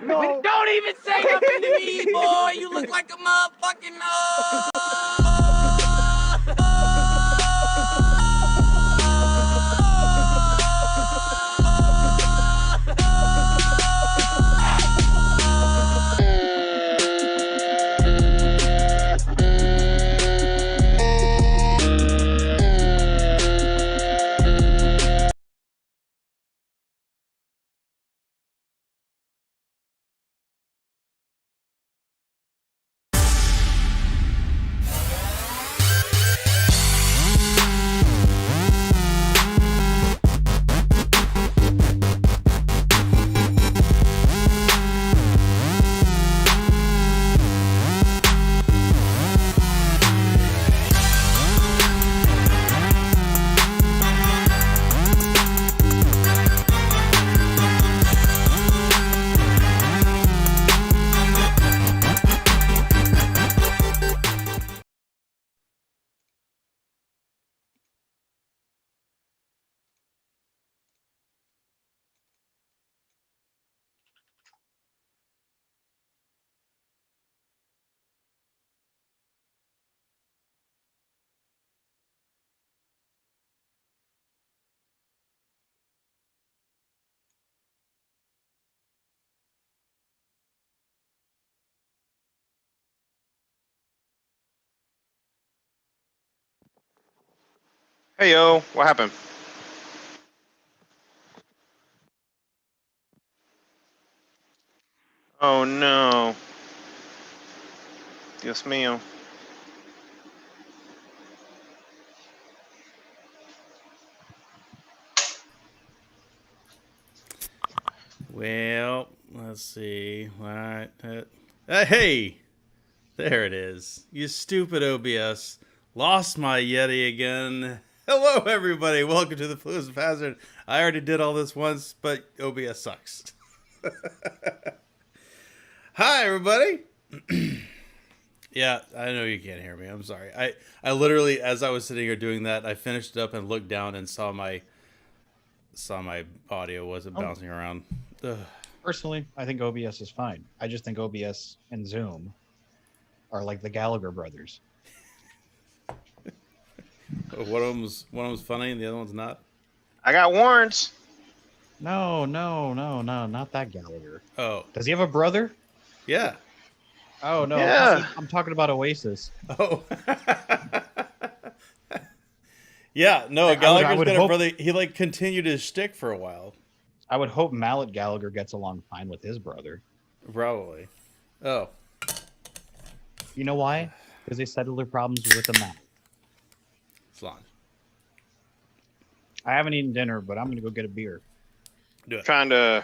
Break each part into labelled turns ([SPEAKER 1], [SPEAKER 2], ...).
[SPEAKER 1] No.
[SPEAKER 2] Don't even say nothing to me, boy. You look like a motherfucking
[SPEAKER 3] Hey yo, what happened? Oh no. Dios mío.
[SPEAKER 4] Well, let's see. What? Hey! There it is. You stupid OBS. Lost my Yeti again. Hello, everybody. Welcome to the Plumes of Hazard. I already did all this once, but OBS sucks. Hi, everybody. Yeah, I know you can't hear me. I'm sorry. I literally, as I was sitting here doing that, I finished it up and looked down and saw my audio wasn't bouncing around. Ugh.
[SPEAKER 1] Personally, I think OBS is fine. I just think OBS and Zoom are like the Gallagher brothers.
[SPEAKER 4] One of them's funny and the other one's not.
[SPEAKER 3] I got warrants.
[SPEAKER 1] No, not that Gallagher.
[SPEAKER 4] Oh,
[SPEAKER 1] Does he have a brother?
[SPEAKER 4] yeah.
[SPEAKER 1] Oh no,
[SPEAKER 3] Yeah.
[SPEAKER 1] I'm talking about Oasis.
[SPEAKER 4] Oh. Yeah, no, Gallagher's got a brother. He like continued his shtick for a while.
[SPEAKER 1] I would hope Mallet Gallagher gets along fine with his brother.
[SPEAKER 4] Probably. Oh.
[SPEAKER 1] You know why? Because they settled their problems with a map.
[SPEAKER 4] Salon.
[SPEAKER 1] I haven't eaten dinner, but I'm gonna go get a beer.
[SPEAKER 4] Do it.
[SPEAKER 3] Trying to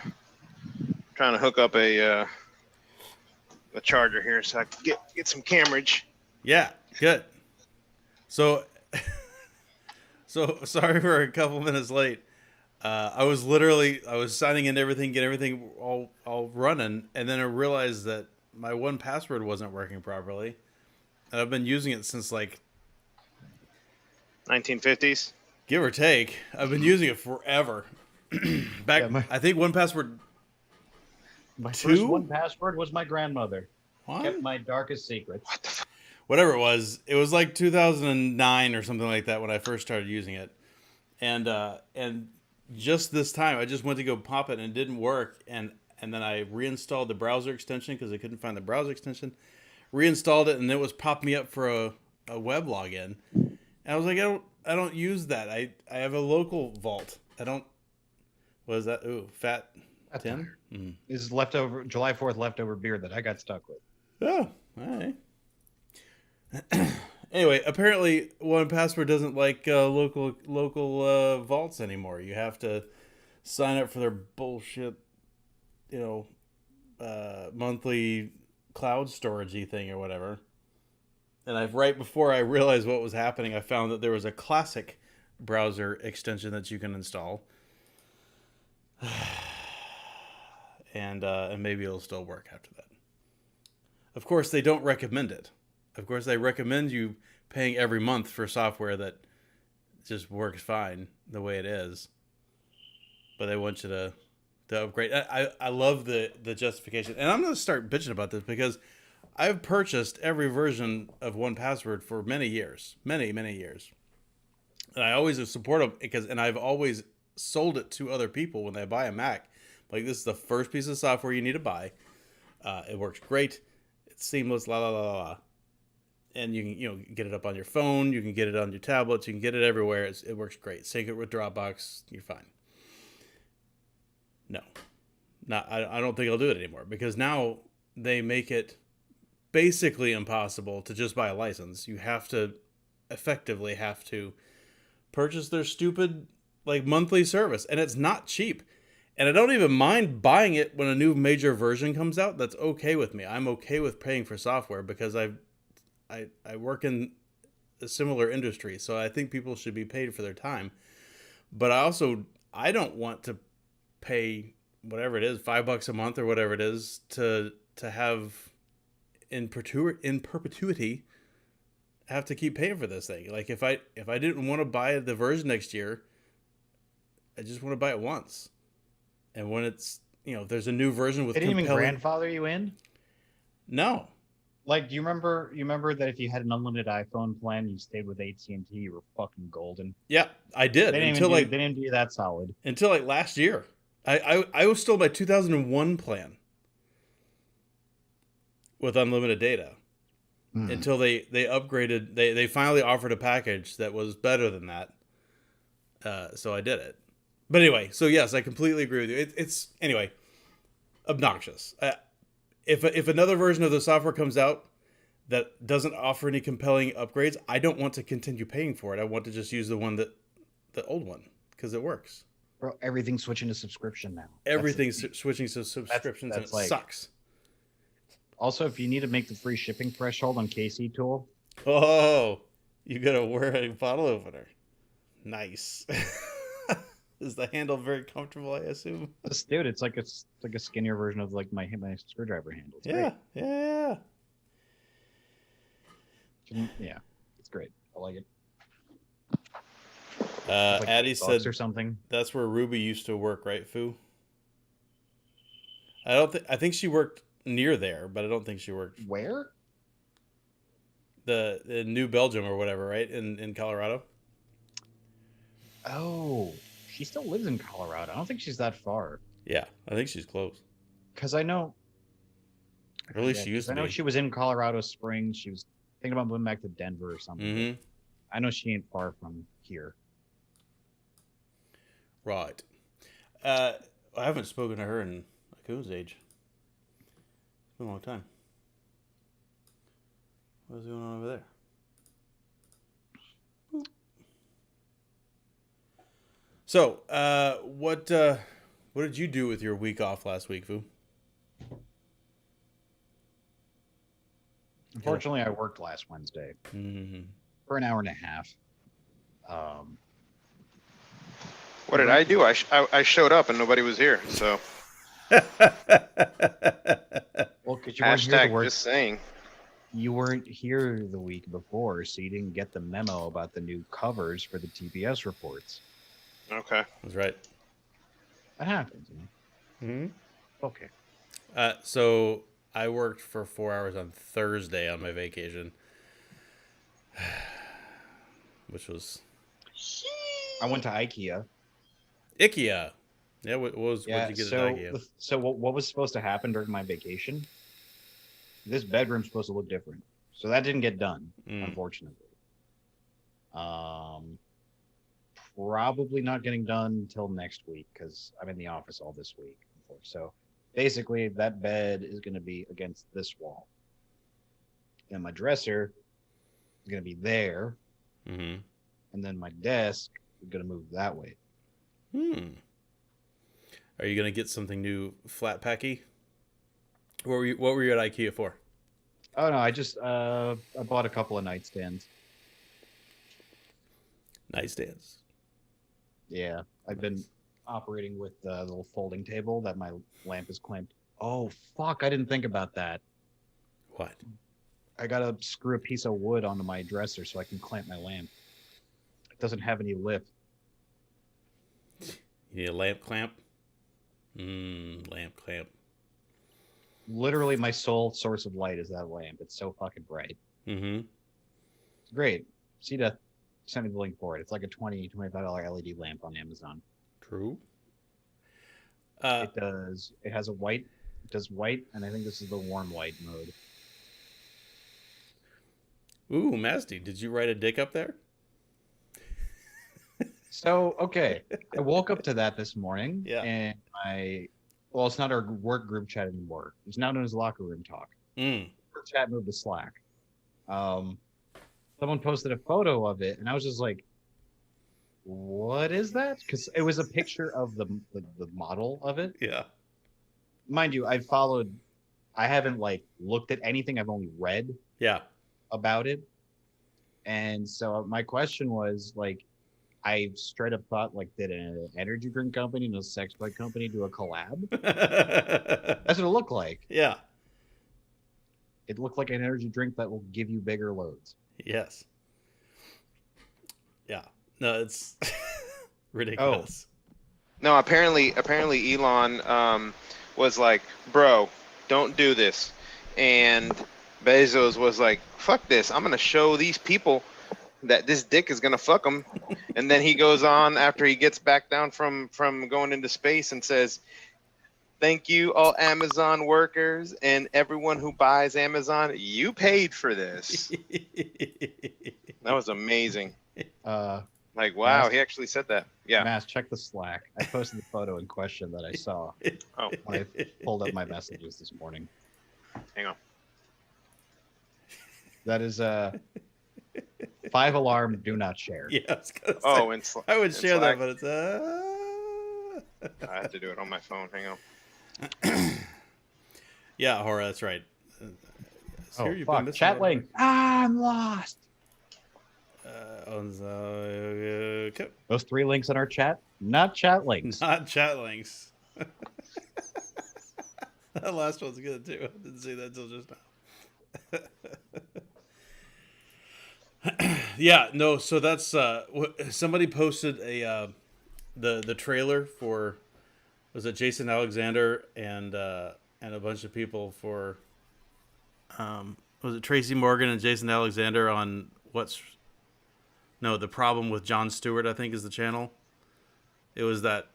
[SPEAKER 3] hook up a charger here so I can get some cameraage.
[SPEAKER 4] Yeah, good. So sorry for a couple minutes late. I was signing in everything, getting everything all running, and then I realized that my 1Password wasn't working properly. And I've been using it since like
[SPEAKER 3] 1950s.
[SPEAKER 4] give or take. I've been using it forever. I think 1Password.
[SPEAKER 1] My
[SPEAKER 4] Two?
[SPEAKER 1] first 1Password was my grandmother.
[SPEAKER 4] What?
[SPEAKER 1] Kept my darkest secrets.
[SPEAKER 3] What the fuck?
[SPEAKER 4] Whatever it was like 2009 or something like that when I first started using it, and just this time I just went to go pop it and it didn't work, and then I reinstalled the browser extension because I couldn't find the browser extension, reinstalled it, and it was popped me up for a web login, and I was like, I don't use that. I have a local vault. I don't. What is that? Ooh, fat Tim.
[SPEAKER 1] This is leftover July 4th leftover beer that I got stuck with.
[SPEAKER 4] Oh, all right. Anyway, apparently 1Password doesn't like local vaults anymore. You have to sign up for their bullshit, monthly cloud storagey thing or whatever. And right before I realized what was happening, I found that there was a classic browser extension that you can install, and maybe it'll still work after that. Of course, they don't recommend it. Of course, they recommend you paying every month for software that just works fine the way it is. But they want you to to upgrade. I love the justification, and I'm going to start bitching about this because I've purchased every version of 1Password for many years, many years, and I always support them and I've always sold it to other people when they buy a Mac. Like, this is the first piece of software you need to buy. It works great. It's seamless. La la la la la. And you can get it up on your phone. You can get it on your tablets. You can get it everywhere. It works great. Sync it with Dropbox. You're fine. No, I don't think I'll do it anymore because now they make it basically impossible to just buy a license. You effectively have to purchase their stupid monthly service, and it's not cheap. And I don't even mind buying it when a new major version comes out. That's okay with me. I'm okay with paying for software because I work in a similar industry, so I think people should be paid for their time. But I don't want to pay whatever it is, $5 a month or whatever it is, to have in perpetuity have to keep paying for this thing. Like, if I didn't want to buy the version next year, I just want to buy it once. And when it's there's a new version with
[SPEAKER 1] they didn't even grandfather you in.
[SPEAKER 4] No.
[SPEAKER 1] Like, do you remember that if you had an unlimited iPhone plan, you stayed with AT&T, you were fucking golden?
[SPEAKER 4] Yeah, I did.
[SPEAKER 1] They didn't do that solid
[SPEAKER 4] until last year. I was still my 2001 plan with unlimited data until they upgraded. They finally offered a package that was better than that. So I did it. But anyway, so yes, I completely agree with you. It's anyway obnoxious. If another version of the software comes out that doesn't offer any compelling upgrades, I don't want to continue paying for it. I want to just use the old one because it works.
[SPEAKER 1] Bro, everything's switching to subscription now.
[SPEAKER 4] Everything's switching to subscriptions, and it sucks.
[SPEAKER 1] Also, if you need to make the free shipping threshold on KC Tool.
[SPEAKER 4] Oh, you gotta wear a bottle opener. Nice. Is the handle very comfortable, I assume?
[SPEAKER 1] Dude, it's like a skinnier version of my screwdriver handle. It's great.
[SPEAKER 4] Yeah.
[SPEAKER 1] Yeah, it's great. I like it.
[SPEAKER 4] Addie said
[SPEAKER 1] or something.
[SPEAKER 4] That's where Ruby used to work, right, Fu? I think she worked near there, but I don't think she worked
[SPEAKER 1] where.
[SPEAKER 4] The New Belgium or whatever, right? In Colorado.
[SPEAKER 1] Oh, she still lives in Colorado. I don't think she's that far.
[SPEAKER 4] Yeah, I think she's close.
[SPEAKER 1] Because I know.
[SPEAKER 4] Or at least she used to be.
[SPEAKER 1] I know she was in Colorado Springs. She was thinking about moving back to Denver or something.
[SPEAKER 4] Mm-hmm.
[SPEAKER 1] I know she ain't far from here.
[SPEAKER 4] Right. I haven't spoken to her in a coon's age. It's been a long time. What's going on over there? So, what did you do with your week off last week, Fu?
[SPEAKER 1] Unfortunately, I worked last Wednesday for an hour and a half.
[SPEAKER 3] What did I do? I showed up and nobody was here. So.
[SPEAKER 1] Well, because you weren't here to work.
[SPEAKER 3] Just saying.
[SPEAKER 1] You weren't here the week before, so you didn't get the memo about the new covers for the TPS reports.
[SPEAKER 3] Okay.
[SPEAKER 4] That's right.
[SPEAKER 1] That happens. Okay.
[SPEAKER 4] So I worked for 4 hours on Thursday on my vacation, which was.
[SPEAKER 1] I went to IKEA.
[SPEAKER 4] IKEA. Yeah. What did you get at IKEA?
[SPEAKER 1] So what was supposed to happen during my vacation? This bedroom's supposed to look different, so that didn't get done, unfortunately. Probably not getting done until next week because I'm in the office all this week. So basically, that bed is going to be against this wall, and my dresser is going to be there, and then my desk is going to move that way.
[SPEAKER 4] Are you going to get something new, flat packy? What were you at IKEA for?
[SPEAKER 1] Oh no, I just I bought a couple of nightstands.
[SPEAKER 4] Nightstands.
[SPEAKER 1] Yeah, I've been operating with the little folding table that my lamp is clamped. Oh fuck, I didn't think about that.
[SPEAKER 4] What?
[SPEAKER 1] I gotta screw a piece of wood onto my dresser so I can clamp my lamp. It doesn't have any lip.
[SPEAKER 4] You need a lamp clamp? Lamp clamp.
[SPEAKER 1] Literally, my sole source of light is that lamp. It's so fucking bright.
[SPEAKER 4] Mm-hmm.
[SPEAKER 1] It's great. CDEath sent me the link for it. It's like a $25 LED lamp on Amazon.
[SPEAKER 4] True.
[SPEAKER 1] It does. It has a white. It does white, and I think this is the warm white mode.
[SPEAKER 4] Ooh, Masty, did you write a dick up there?
[SPEAKER 1] So, okay. I woke up to that this morning,
[SPEAKER 4] Yeah.
[SPEAKER 1] and well, it's not our work group chat anymore. It's now known as locker room talk. Work chat moved to Slack. Someone posted a photo of it, and I was just like, what is that? Because it was a picture of the model of it.
[SPEAKER 4] Yeah.
[SPEAKER 1] Mind you, I haven't like looked at anything. I've only read about it. And so my question was like, I straight up thought like, did an energy drink company and a sex toy company do a collab? That's what it looked like.
[SPEAKER 4] Yeah.
[SPEAKER 1] It looked like an energy drink that will give you bigger loads.
[SPEAKER 4] Yes. Yeah. No, it's ridiculous.
[SPEAKER 3] No, apparently Elon was like, bro, don't do this. And Bezos was like, fuck this. I'm going to show these people that this dick is going to fuck them. And then he goes on after he gets back down from going into space and says, thank you, all Amazon workers and everyone who buys Amazon. You paid for this. That was amazing. Like, wow, he actually said that. Yeah.
[SPEAKER 1] Mass, check the Slack. I posted the photo in question that I saw
[SPEAKER 3] Oh,
[SPEAKER 1] when I pulled up my messages this morning.
[SPEAKER 3] hang on.
[SPEAKER 1] That is 5 alarm, do not share.
[SPEAKER 4] Yeah, I was gonna say,
[SPEAKER 3] Oh,
[SPEAKER 4] I would
[SPEAKER 3] in
[SPEAKER 4] share
[SPEAKER 3] Slack.
[SPEAKER 4] that, but it's
[SPEAKER 3] I have to do it on my phone. Hang on.
[SPEAKER 4] yeah, Hora, that's right.
[SPEAKER 1] Oh,
[SPEAKER 4] Here you've
[SPEAKER 1] fuck.
[SPEAKER 4] been missing
[SPEAKER 1] Chat
[SPEAKER 4] out.
[SPEAKER 1] link. I'm lost.
[SPEAKER 4] Okay.
[SPEAKER 1] Those 3 links in our chat, not chat links.
[SPEAKER 4] Not chat links. That last one's good too. I didn't see that until just now. Yeah, no. So that's somebody posted the trailer for, was it Jason Alexander and a bunch of people for was it Tracy Morgan and Jason Alexander on the problem with Jon Stewart, I think is the channel. It was that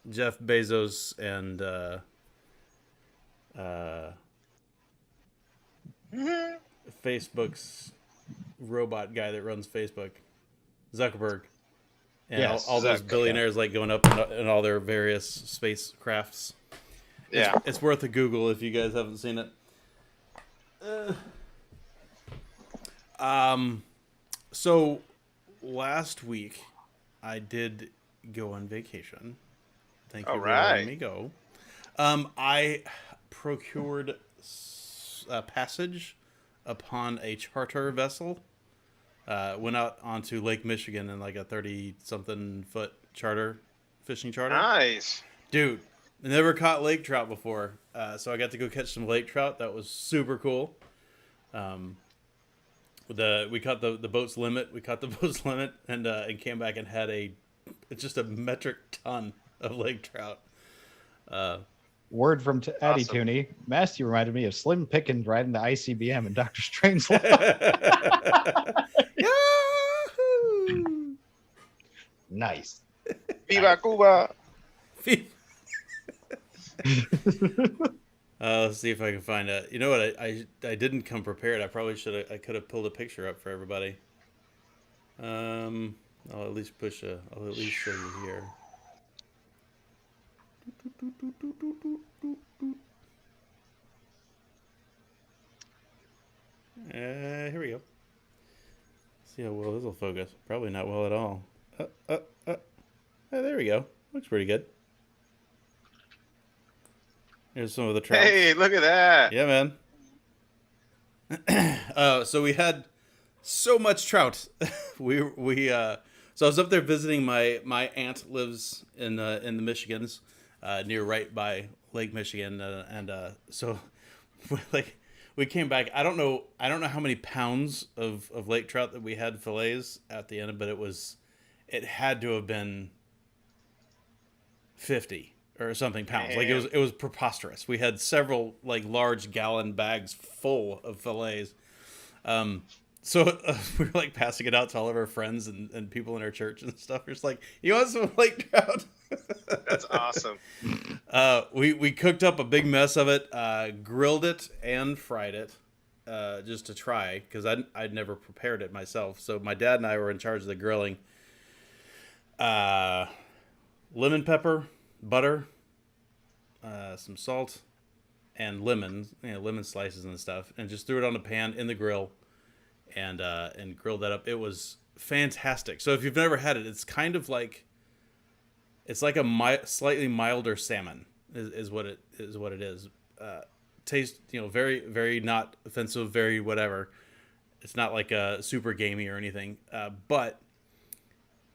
[SPEAKER 4] Jeff Bezos and Facebook's robot guy that runs Facebook, Zuckerberg, and
[SPEAKER 1] Yes,
[SPEAKER 4] all those
[SPEAKER 3] Zuck,
[SPEAKER 4] billionaires like going up in all their various spacecrafts.
[SPEAKER 3] Yeah.
[SPEAKER 4] It's worth a Google if you guys haven't seen it. So last week I did go on vacation. Thank you for letting me go. I procured a passage upon a charter vessel. Went out onto Lake Michigan in like a 30-something foot fishing charter.
[SPEAKER 3] Nice.
[SPEAKER 4] Dude, I never caught lake trout before, so I got to go catch some lake trout. That was super cool. We caught the boat's limit. We caught the boat's limit and came back and had just a metric ton of lake trout.
[SPEAKER 1] Word from Addy
[SPEAKER 3] Awesome.
[SPEAKER 1] Tooney. Masty reminded me of Slim Pickens riding the ICBM in Dr. Strange's Law.
[SPEAKER 4] Yahoo!
[SPEAKER 1] Nice.
[SPEAKER 3] Viva Cuba.
[SPEAKER 4] Let's see if I can find it. You know what? I didn't come prepared. I probably should. I could have pulled a picture up for everybody. I'll at least I'll at least show you here. Here we go. See how well this will focus. Probably not well at all. There we go. Looks pretty good. Here's some of the trout.
[SPEAKER 3] Hey, look at that.
[SPEAKER 4] Yeah, man. So we had so much trout. So I was up there visiting my aunt lives in the Michigans, right by Lake Michigan, so like we came back. I don't know how many pounds of lake trout that we had fillets at the end, but it had to have been 50. or something pounds. Like it was preposterous. We had several like large gallon bags full of fillets. So we were like passing it out to all of our friends and people in our church and stuff. We're just like, you want some lake trout?
[SPEAKER 3] That's awesome.
[SPEAKER 4] We cooked up a big mess of it, grilled it and fried it, just to try, because I'd never prepared it myself. So my dad and I were in charge of the grilling. Lemon pepper, butter, some salt, and lemon slices and stuff, and just threw it on the pan in the grill, and grilled that up. It was fantastic. So if you've never had it, it's kind of like, it's like a slightly milder salmon is what it is. Taste, very, very not offensive, very whatever. It's not like a super gamey or anything, but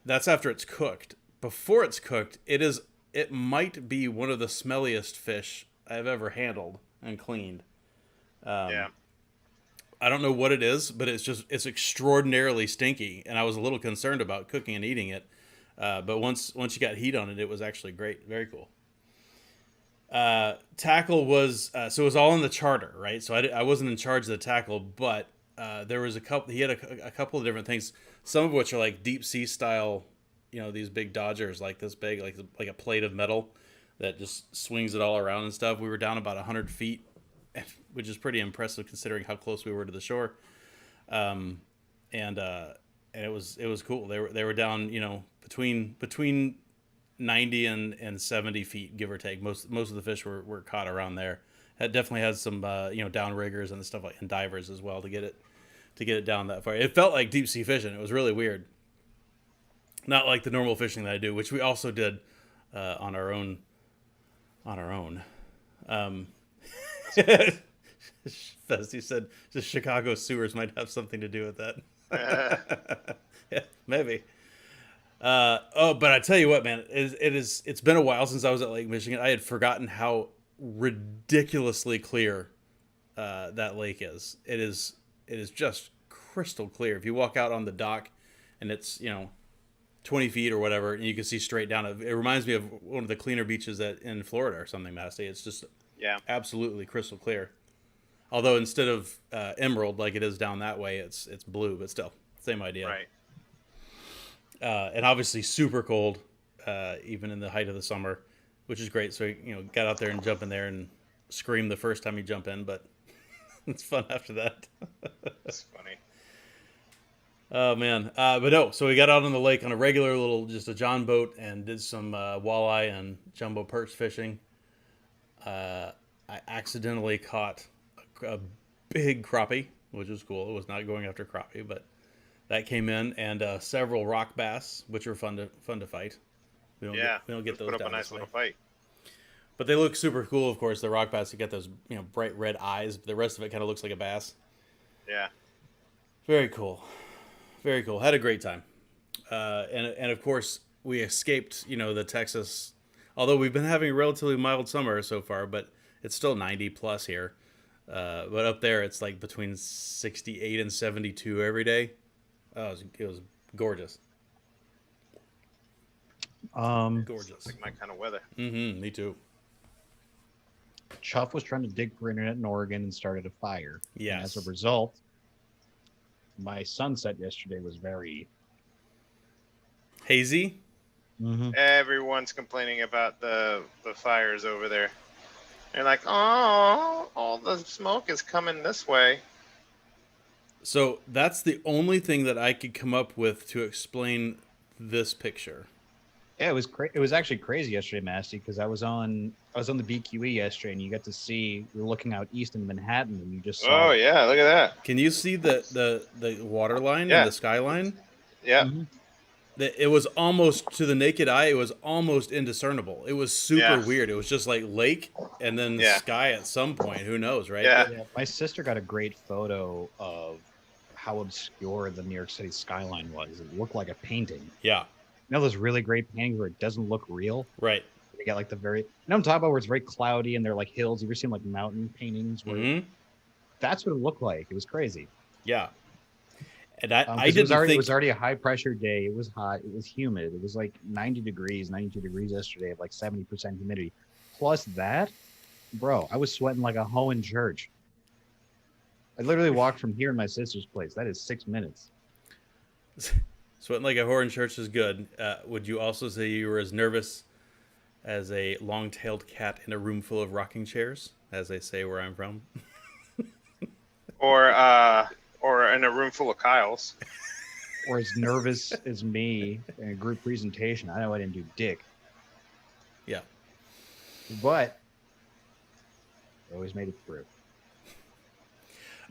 [SPEAKER 4] that's after it's cooked. Before it's cooked, it might be one of the smelliest fish I've ever handled and cleaned.
[SPEAKER 3] Yeah.
[SPEAKER 4] I don't know what it is, but it's extraordinarily stinky, and I was a little concerned about cooking and eating it. But once you got heat on it, it was actually great. Very cool. Tackle was, so it was all in the charter, right? So I wasn't in charge of the tackle, but there was he had a couple of different things, some of which are like deep sea style, these big dodgers, like this big, like a plate of metal that just swings it all around and stuff. We were down about 100 feet, which is pretty impressive considering how close we were to the shore. And it was cool. They were down, between 90 and 70 feet, give or take. Most of the fish were caught around there. It definitely has some downriggers and stuff, like, and divers as well to get it down that far. It felt like deep sea fishing. It was really weird. Not like the normal fishing that I do, which we also did on our own. Festy said the Chicago sewers might have something to do with that. Yeah, maybe. But I tell you what, man, it's been a while since I was at Lake Michigan. I had forgotten how ridiculously clear that lake is. It is just crystal clear. If you walk out on the dock and it's 20 feet or whatever, and you can see straight down it. It reminds me of one of the cleaner beaches in Florida or something, Masty. It's just absolutely crystal clear. Although instead of emerald like it is down that way, it's blue, but still same idea.
[SPEAKER 3] Right.
[SPEAKER 4] And obviously super cold, even in the height of the summer, which is great. So got out there and jump in there and scream the first time you jump in, but it's fun after that.
[SPEAKER 3] That's funny.
[SPEAKER 4] Oh man, but no. So we got out on the lake on a regular just a John boat and did some walleye and jumbo perch fishing. I accidentally caught a big crappie, which was cool. It was not going after crappie, but that came in, and several rock bass, which are fun to fight. We don't get those.
[SPEAKER 3] Put up
[SPEAKER 4] down
[SPEAKER 3] a nice
[SPEAKER 4] this way.
[SPEAKER 3] little fight.
[SPEAKER 4] But they look super cool, of course. The rock bass, you get those bright red eyes. But the rest of it kind of looks like a bass.
[SPEAKER 3] Yeah.
[SPEAKER 4] Very cool. Very cool. Had a great time. And of course, we escaped, the Texas, although we've been having a relatively mild summer so far, but it's still 90 plus here. But up there, it's like between 68 and 72 every day. Oh, it was gorgeous. Gorgeous.
[SPEAKER 3] Like my kind of weather.
[SPEAKER 4] Mm-hmm. Me too.
[SPEAKER 1] Chuff was trying to dig for internet in Oregon and started a fire.
[SPEAKER 4] Yes.
[SPEAKER 1] And as a result, my sunset yesterday was very
[SPEAKER 4] hazy.
[SPEAKER 1] Mm-hmm.
[SPEAKER 3] Everyone's complaining about the fires over there. They're like, oh, all the smoke is coming this way.
[SPEAKER 4] So that's the only thing that I could come up with to explain this picture.
[SPEAKER 1] Yeah, it was actually crazy yesterday, Masty, because I was on the BQE yesterday, and you got to see, you're looking out east in Manhattan, and you just saw.
[SPEAKER 3] Oh yeah, look at that.
[SPEAKER 4] Can you see the water line and the skyline?
[SPEAKER 3] Yeah.
[SPEAKER 1] Mm-hmm.
[SPEAKER 4] It was almost, to the naked eye, it was almost indiscernible. It was super weird. It was just like lake and then sky at some point. Who knows, right?
[SPEAKER 1] Yeah. My sister got a great photo of how obscure the New York City skyline was. It looked like a painting.
[SPEAKER 4] Yeah.
[SPEAKER 1] Those really great paintings where it doesn't look real.
[SPEAKER 4] Right.
[SPEAKER 1] They got like I'm talking about where it's very cloudy and they're like hills. You ever seen like mountain paintings where that's what it looked like? It was crazy.
[SPEAKER 4] Yeah. And I
[SPEAKER 1] 'Cause
[SPEAKER 4] didn't
[SPEAKER 1] it
[SPEAKER 4] think
[SPEAKER 1] was already a high pressure day. It was hot. It was humid. It was like 90 degrees, 92 degrees yesterday, like 70% humidity. Plus that, bro, I was sweating like a hoe in church. I literally walked from here to my sister's place. That is 6 minutes.
[SPEAKER 4] sweating like a whore in church is good. Would you also say you were as nervous as a long-tailed cat in a room full of rocking chairs, as they say where I'm from?
[SPEAKER 3] Or in a room full of Kyles.
[SPEAKER 1] Or as nervous as me in a group presentation. I know I didn't do dick,
[SPEAKER 4] Yeah.
[SPEAKER 1] but I always made it through.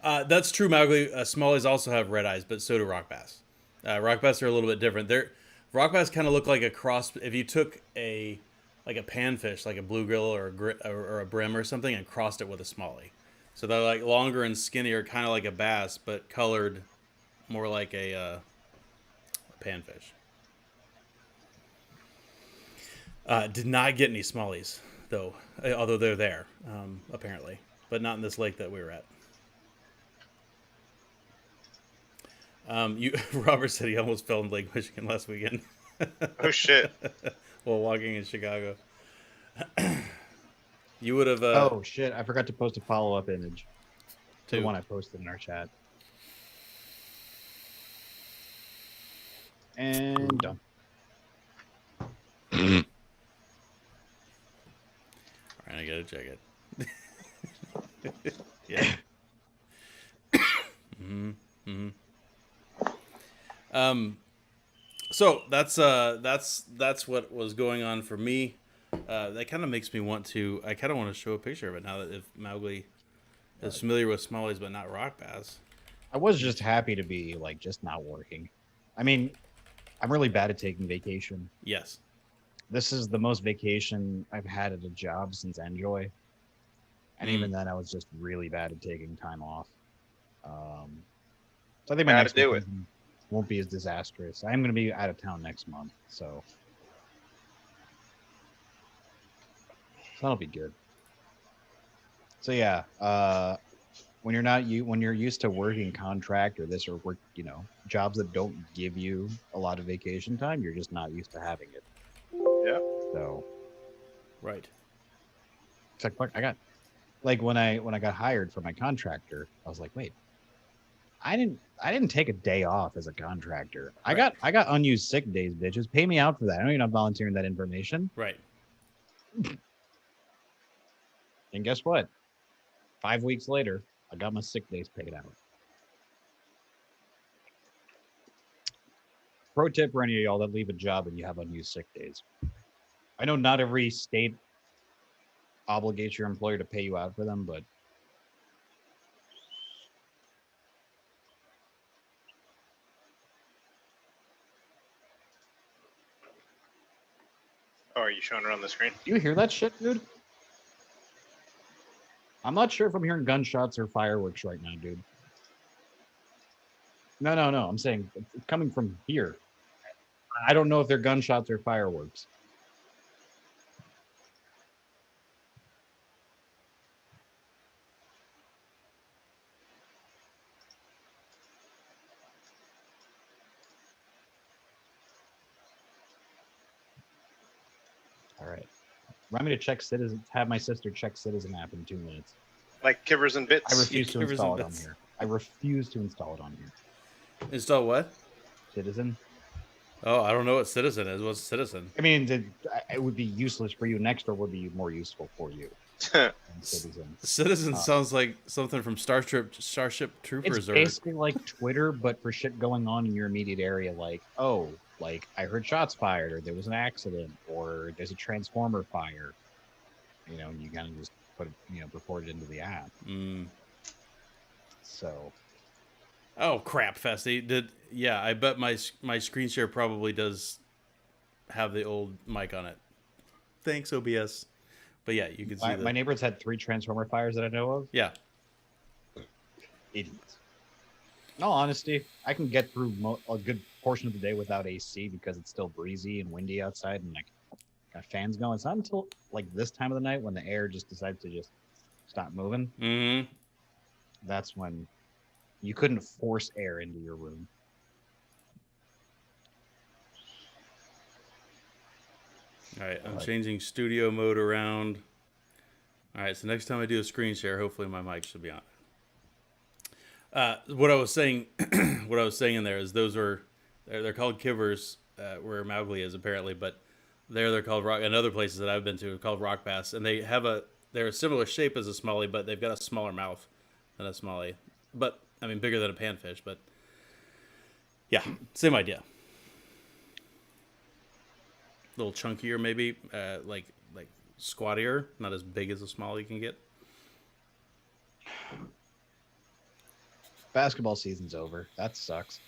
[SPEAKER 4] That's true, Mowgli. Smallies also have red eyes, but so do rock bass. Rock bass are a little bit different. Rock bass kind of look like a cross. If you took a panfish, like a bluegill or a brim or something, and crossed it with a smallie, so they're like longer and skinnier, kind of like a bass, but colored more like a panfish. Did not get any smallies though, although they're there apparently, but not in this lake that we were at. Robert said he almost fell in Lake Michigan last weekend.
[SPEAKER 3] Oh shit!
[SPEAKER 4] While walking in Chicago. You would have.
[SPEAKER 1] Oh shit! I forgot to post a follow-up image to the
[SPEAKER 4] Two.
[SPEAKER 1] one I posted in our chat. And done.
[SPEAKER 4] All right, I gotta check it. Yeah. So that's what was going on for me. That kind of makes me want to. I kind of want to show a picture of it now that if Mowgli is familiar with smallies but not rock bass.
[SPEAKER 1] I was just happy to be like just not working. I mean, I'm really bad at taking vacation.
[SPEAKER 4] Yes.
[SPEAKER 1] This is the most vacation I've had at a job since Enjoy. And even then, I was just really bad at taking time off. So I think my
[SPEAKER 3] Gotta
[SPEAKER 1] next
[SPEAKER 3] do it.
[SPEAKER 1] vacation won't be as disastrous. I'm going to be out of town next month, so that'll be good. So yeah, when you're used to working contract or this or work, jobs that don't give you a lot of vacation time, you're just not used to having it.
[SPEAKER 3] Yeah.
[SPEAKER 1] So
[SPEAKER 4] Right.
[SPEAKER 1] it's like, fuck, I got like when I got hired for my contractor, I was like, wait, I didn't take a day off as a contractor.
[SPEAKER 4] Right.
[SPEAKER 1] I got unused sick days, bitches. Pay me out for that. I know you're not volunteering that information.
[SPEAKER 4] Right.
[SPEAKER 1] And guess what? 5 weeks later, I got my sick days paid out. Pro tip for any of y'all that leave a job and you have unused sick days. I know not every state obligates your employer to pay you out for them, but
[SPEAKER 3] Oh, are you showing it on the screen?
[SPEAKER 1] do you hear that shit, dude? I'm not sure if I'm hearing gunshots or fireworks right now, dude. No. I'm saying it's coming from here. I don't know if they're gunshots or fireworks. All right. Remind me to check Citizen. Have my sister check Citizen app in 2 minutes.
[SPEAKER 3] Like Kivers and Bits.
[SPEAKER 1] I refuse to
[SPEAKER 4] Quivers
[SPEAKER 1] install
[SPEAKER 4] and
[SPEAKER 1] it on
[SPEAKER 4] bits.
[SPEAKER 1] here. I refuse to install it on here.
[SPEAKER 4] Install what?
[SPEAKER 1] Citizen.
[SPEAKER 4] Oh, I don't know what Citizen is. What's Citizen?
[SPEAKER 1] I mean, it would be useless for you. Nextdoor would be more useful for you. than Citizen.
[SPEAKER 4] Citizen sounds like something from Starship Troopers.
[SPEAKER 1] It's basically like Twitter, but for shit going on in your immediate area. Like, oh, like I heard shots fired, or there was an accident, or there's a transformer fire. And you kind of just put it, report it into the app. So,
[SPEAKER 4] Oh crap, Festy! I bet my screen share probably does have the old mic on it. Thanks, OBS. But yeah, you can see
[SPEAKER 1] my neighbor's had 3 transformer fires that I know of.
[SPEAKER 4] Yeah.
[SPEAKER 1] Idiots. In all honesty, I can get through a good portion of the day without AC because it's still breezy and windy outside, and got fans going. It's not until like this time of the night when the air just decides to just stop moving.
[SPEAKER 4] Mm-hmm.
[SPEAKER 1] That's when you couldn't force air into your room.
[SPEAKER 4] All right, I'm changing studio mode around. All right, so next time I do a screen share, hopefully my mic should be on. What I was saying, in there is they're called kivers where Mowgli is apparently, but they're called rock. And other places that I've been to are called rock bass, and they're a similar shape as a smallie, but they've got a smaller mouth than a smallie. But I mean, bigger than a panfish. But yeah, same idea. A little chunkier, maybe, like squattier, not as big as a smallie can get.
[SPEAKER 1] Basketball season's over. That sucks.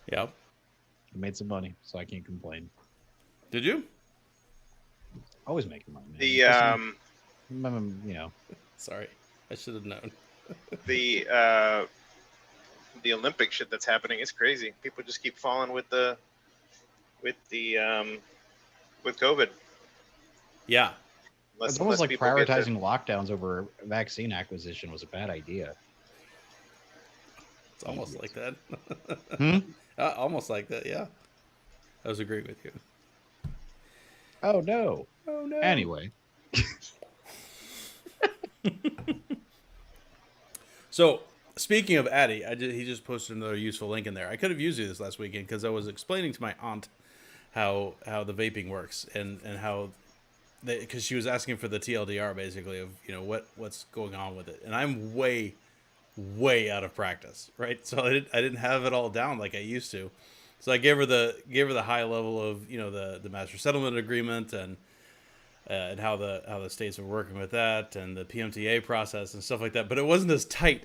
[SPEAKER 4] Yeah.
[SPEAKER 1] I made some money, so I can't complain.
[SPEAKER 4] Did you?
[SPEAKER 1] Always making money. Man. You know.
[SPEAKER 4] Sorry, I should have known.
[SPEAKER 3] The Olympic shit that's happening is crazy. People just keep falling with COVID.
[SPEAKER 4] Yeah.
[SPEAKER 1] It's almost like prioritizing lockdowns over vaccine acquisition was a bad idea.
[SPEAKER 4] It's almost like that.
[SPEAKER 1] Hmm?
[SPEAKER 4] Almost like that, yeah. I was agreeing with you.
[SPEAKER 1] Oh no.
[SPEAKER 4] Oh no.
[SPEAKER 1] Anyway.
[SPEAKER 4] So, speaking of Addy, he just posted another useful link in there. I could have used it this last weekend because I was explaining to my aunt how the vaping works and how because she was asking for the TLDR basically of what's going on with it, and I'm way out of practice, right? So I didn't have it all down like I used to. So I gave her the high level of the master settlement agreement and how the states are working with that and the PMTA process and stuff like that. But it wasn't as tight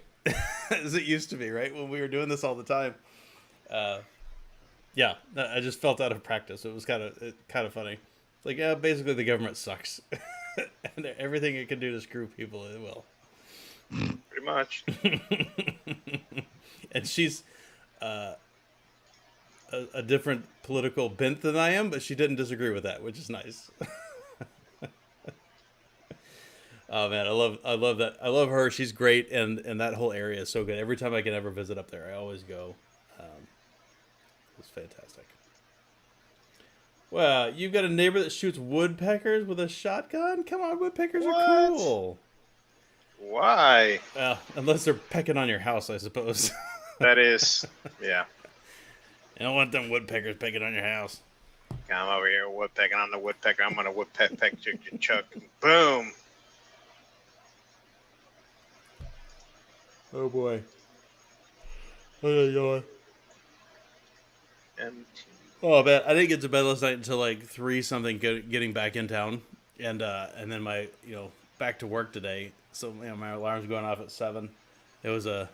[SPEAKER 4] as it used to be, right? When we were doing this all the time. Yeah, I just felt out of practice. It was kind of funny. It's like, yeah, basically the government sucks, and everything it can do to screw people, it will.
[SPEAKER 3] Pretty much.
[SPEAKER 4] And she's a different political bent than I am, but she didn't disagree with that, which is nice. Oh man, I love that. I love her. She's great, and that whole area is so good. Every time I can ever visit up there, I always go. It's fantastic. Well, you've got a neighbor that shoots woodpeckers with a shotgun? Come on, woodpeckers are cool.
[SPEAKER 3] Why?
[SPEAKER 4] Unless they're pecking on your house, I suppose.
[SPEAKER 3] That is, yeah.
[SPEAKER 4] You don't want them woodpeckers pecking on your house.
[SPEAKER 3] Come over here, woodpecking on the woodpecker. I'm gonna woodpeck your chuck. Boom.
[SPEAKER 4] Oh boy. Oh, oh man, I didn't get to bed last night until like 3 something, getting back in town, and then my back to work today. So my alarm's going off at 7. It was a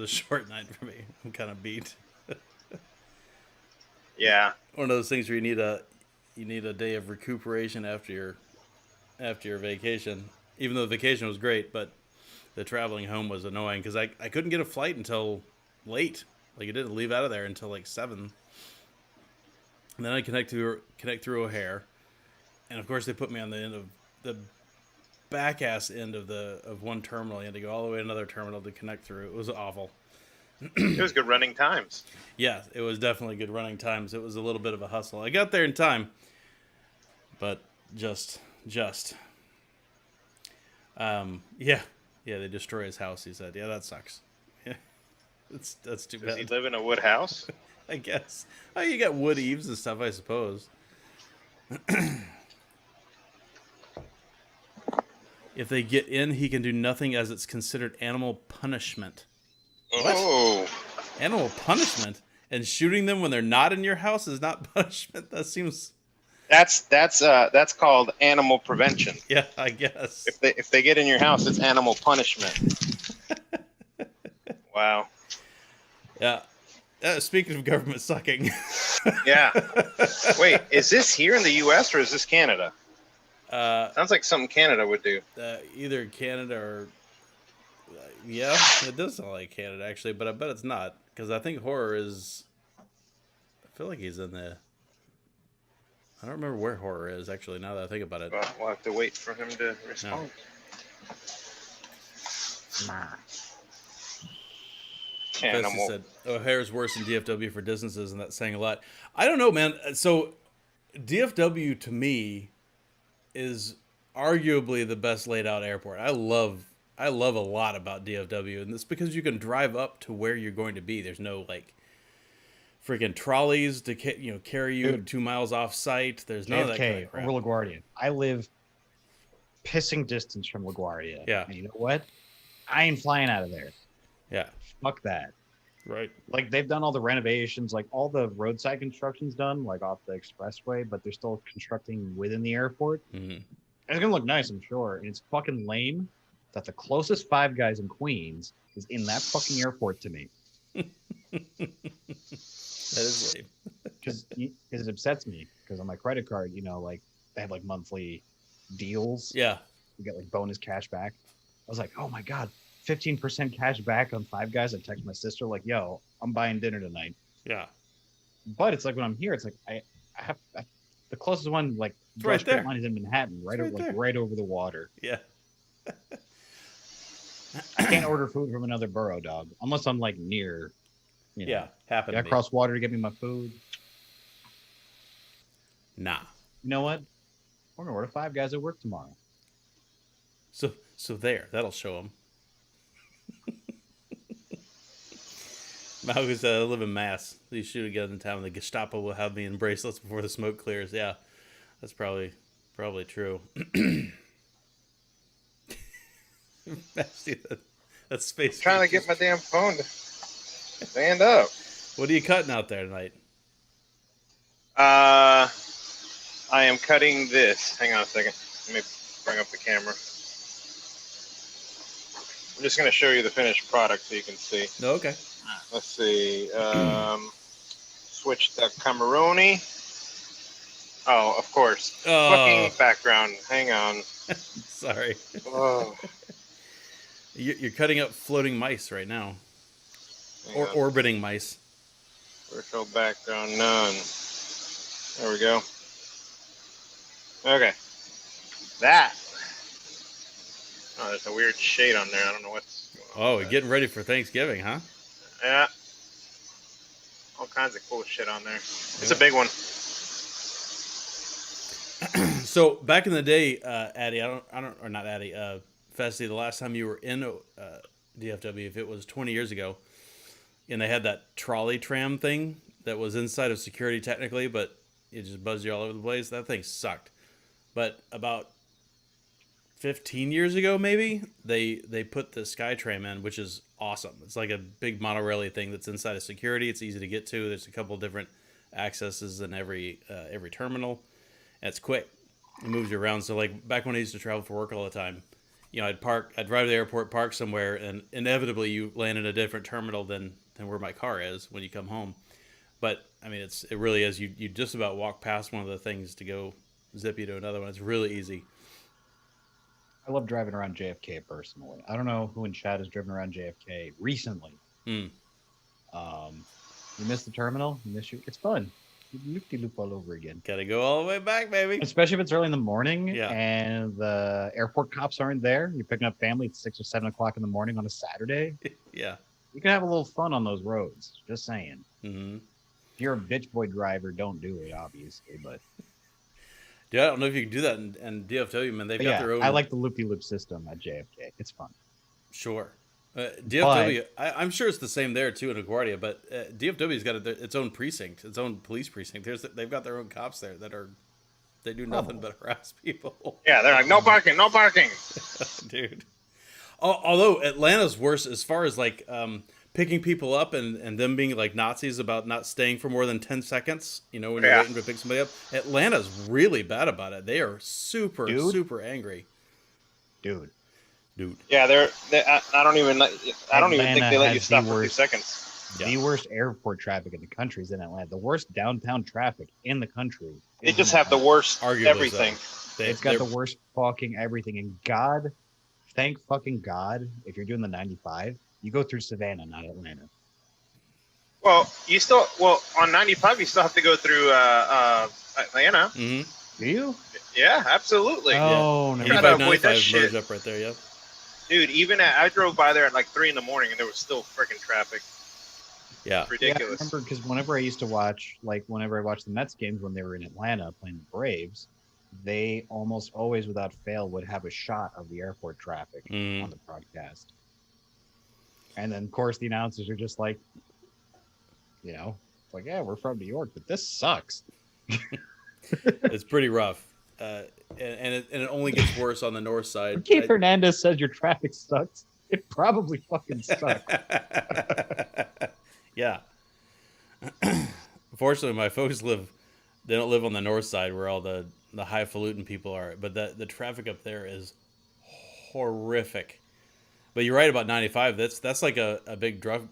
[SPEAKER 4] short night for me. I'm kind of beat.
[SPEAKER 3] Yeah.
[SPEAKER 4] One of those things where you need a day of recuperation after your vacation. Even though the vacation was great, but the traveling home was annoying because I couldn't get a flight until late. Like, it didn't leave out of there until like 7. And then I connect through O'Hare, and of course they put me on the end of the back ass end of one terminal. You had to go all the way to another terminal to connect through. It was awful.
[SPEAKER 3] It was good running times. Yeah,
[SPEAKER 4] it was definitely good running times. It was a little bit of a hustle. I got there in time, but just yeah, they destroy his house. He said, yeah, that sucks. Yeah, that's too bad.
[SPEAKER 3] Does he live in a wood house?
[SPEAKER 4] I guess. Oh, you got wood eaves and stuff, I suppose. If they get in, he can do nothing as it's considered animal punishment.
[SPEAKER 3] Oh.
[SPEAKER 4] What? Animal punishment? And shooting them when they're not in your house is not punishment? That seems...
[SPEAKER 3] That's called animal prevention.
[SPEAKER 4] Yeah, I guess.
[SPEAKER 3] If they get in your house, it's animal punishment. Wow.
[SPEAKER 4] Yeah. Speaking of government sucking.
[SPEAKER 3] Yeah. Wait, is this here in the U.S. or is this Canada? Sounds like something Canada would do.
[SPEAKER 4] Either Canada or... yeah, it does sound like Canada, actually, but I bet it's not. Because I think Horror is... I feel like he's in the... I don't remember where Horror is, actually, now that I think about it.
[SPEAKER 3] Well, we'll have to wait for him to respond.
[SPEAKER 4] Festy
[SPEAKER 3] Animal.
[SPEAKER 4] said O'Hare's worse than DFW for distances, and that's saying a lot. I don't know, man. So DFW to me is arguably the best laid out airport. I love a lot about DFW, and it's because you can drive up to where you're going to be. There's no like freaking trolleys to carry you
[SPEAKER 1] Dude.
[SPEAKER 4] 2 miles off site. There's none of that kind
[SPEAKER 1] JFK
[SPEAKER 4] of crap.
[SPEAKER 1] over LaGuardia. I live pissing distance from LaGuardia.
[SPEAKER 4] Yeah.
[SPEAKER 1] And you know what? I ain't flying out of there.
[SPEAKER 4] Yeah,
[SPEAKER 1] Fuck that.
[SPEAKER 4] right.
[SPEAKER 1] Like they've done all the renovations, like all the roadside construction's done, like off the expressway, but they're still constructing within the airport.
[SPEAKER 4] Mm-hmm.
[SPEAKER 1] It's gonna look nice, I'm sure. And it's fucking lame that the closest Five Guys in Queens is in that fucking airport to me.
[SPEAKER 4] That is lame.
[SPEAKER 1] Because it upsets me. Because on my credit card, like they have like monthly deals.
[SPEAKER 4] Yeah.
[SPEAKER 1] You get like bonus cash back. I was like, oh my god, 15% cash back on Five Guys. I text my sister like, yo, I'm buying dinner tonight.
[SPEAKER 4] Yeah.
[SPEAKER 1] But it's like when I'm here, it's like I have the closest one like
[SPEAKER 4] It's right there.
[SPEAKER 1] line is in Manhattan, right
[SPEAKER 4] It's
[SPEAKER 1] over
[SPEAKER 4] right there.
[SPEAKER 1] right over the water.
[SPEAKER 4] Yeah.
[SPEAKER 1] I can't order food from another borough, dog, unless I'm like near.
[SPEAKER 4] Yeah. Happened.
[SPEAKER 1] I cross water to get me my food.
[SPEAKER 4] Nah.
[SPEAKER 1] You know what? We're gonna order Five Guys at work tomorrow.
[SPEAKER 4] So there. That'll show them. Malcolm said, I live in Mass. These shoot together in town. The Gestapo will have me in bracelets before the smoke clears. Yeah, that's probably true. That's space.
[SPEAKER 3] Trying to get my damn phone to stand up.
[SPEAKER 4] What are you cutting out there tonight?
[SPEAKER 3] I am cutting this. Hang on a second. Let me bring up the camera. I'm just going to show you the finished product so you can see.
[SPEAKER 4] No, okay.
[SPEAKER 3] Let's see. Switch to Cameroni. Oh, of course.
[SPEAKER 4] Oh.
[SPEAKER 3] Fucking background. Hang on.
[SPEAKER 4] Sorry.
[SPEAKER 3] Oh,
[SPEAKER 4] You're cutting up floating mice right now.
[SPEAKER 3] hang
[SPEAKER 4] Or
[SPEAKER 3] on.
[SPEAKER 4] orbiting mice.
[SPEAKER 3] Virtual background none. There we go. Okay. That. Oh, there's a weird shade on there. I don't know what's going on.
[SPEAKER 4] Oh,
[SPEAKER 3] with
[SPEAKER 4] you're getting ready for Thanksgiving, huh?
[SPEAKER 3] that. Yeah. All kinds of cool shit on there. It's
[SPEAKER 4] Yeah.
[SPEAKER 3] a big one.
[SPEAKER 4] So back in the day, Addy, or not Addy, Festy, the last time you were in DFW, if it was 20 years ago, and they had that trolley tram thing that was inside of security technically, but it just buzzed you all over the place. That thing sucked. But about 15 years ago, maybe they put the SkyTram in, which is awesome. It's like a big monorail thing that's inside of security. It's easy to get to. There's a couple of different accesses in every terminal. And it's quick. It moves you around. So like back when I used to travel for work all the time, I'd drive to the airport, park somewhere, and inevitably you land in a different terminal than where my car is when you come home. But I mean, it really is. You just about walk past one of the things to go zip you to another one. It's really easy.
[SPEAKER 1] I love driving around JFK personally. I don't know who in chat has driven around JFK recently.
[SPEAKER 4] Mm.
[SPEAKER 1] You miss the terminal? You miss you? It's fun. You loop all over again.
[SPEAKER 4] Gotta go all the way back, baby.
[SPEAKER 1] Especially if it's early in the morning
[SPEAKER 4] Yeah.
[SPEAKER 1] and the airport cops aren't there. You're picking up family at 6 or 7 o'clock in the morning on a Saturday.
[SPEAKER 4] Yeah.
[SPEAKER 1] You can have a little fun on those roads. Just saying.
[SPEAKER 4] Mm-hmm.
[SPEAKER 1] If you're a bitch boy driver, don't do it, obviously. But
[SPEAKER 4] Dude, I don't know if you can do that in DFW, man. They've got
[SPEAKER 1] yeah,
[SPEAKER 4] their own.
[SPEAKER 1] I like the loop-de-loop system at JFK. It's fun.
[SPEAKER 4] Sure. DFW, I'm sure it's the same there too in LaGuardia, but DFW's got its own precinct, its own police precinct. They've got their own cops there they do nothing but harass people.
[SPEAKER 3] Yeah, they're like, no parking, no parking.
[SPEAKER 4] Dude. Although Atlanta's worse as far as like picking people up and them being like Nazis about not staying for more than 10 seconds, when you're waiting to pick somebody up. Atlanta's really bad about it. They are super angry.
[SPEAKER 1] Dude.
[SPEAKER 3] Yeah, I don't even think they let you
[SPEAKER 1] has
[SPEAKER 3] stop
[SPEAKER 1] the
[SPEAKER 3] for 2
[SPEAKER 1] worst-
[SPEAKER 3] seconds.
[SPEAKER 1] The worst airport traffic in the country is in Atlanta. The worst downtown traffic in the country.
[SPEAKER 3] They
[SPEAKER 1] is
[SPEAKER 3] just
[SPEAKER 1] in
[SPEAKER 3] have the
[SPEAKER 1] Atlanta.
[SPEAKER 3] worst
[SPEAKER 4] Arguably
[SPEAKER 3] everything.
[SPEAKER 4] so.
[SPEAKER 1] It's got the worst fucking everything. And God, thank fucking God, if you're doing the 95, you go through Savannah, not Atlanta.
[SPEAKER 3] Well, on 95 you still have to go through Atlanta.
[SPEAKER 4] Mm-hmm.
[SPEAKER 1] Do you?
[SPEAKER 3] Yeah, absolutely.
[SPEAKER 1] Oh, no.
[SPEAKER 3] You gotta
[SPEAKER 4] 85,
[SPEAKER 3] avoid that
[SPEAKER 4] 95
[SPEAKER 3] shit.
[SPEAKER 4] merge up right there, yeah.
[SPEAKER 3] Dude, I drove by there at like 3 in the morning and there was still freaking traffic.
[SPEAKER 4] Yeah.
[SPEAKER 3] Ridiculous.
[SPEAKER 1] Yeah, I remember because whenever I used to watch, whenever I watched the Mets games when they were in Atlanta playing the Braves, they almost always, without fail, would have a shot of the airport traffic on the broadcast. And then, of course, the announcers are just like, yeah, we're from New York, but this sucks.
[SPEAKER 4] It's pretty rough. And it only gets worse on the north side.
[SPEAKER 1] Keith Hernandez says your traffic sucks. It probably fucking sucks.
[SPEAKER 4] Yeah. Fortunately, my folks they don't live on the north side where all the highfalutin people are, but the traffic up there is horrific. But you're right about 95. That's like a big drug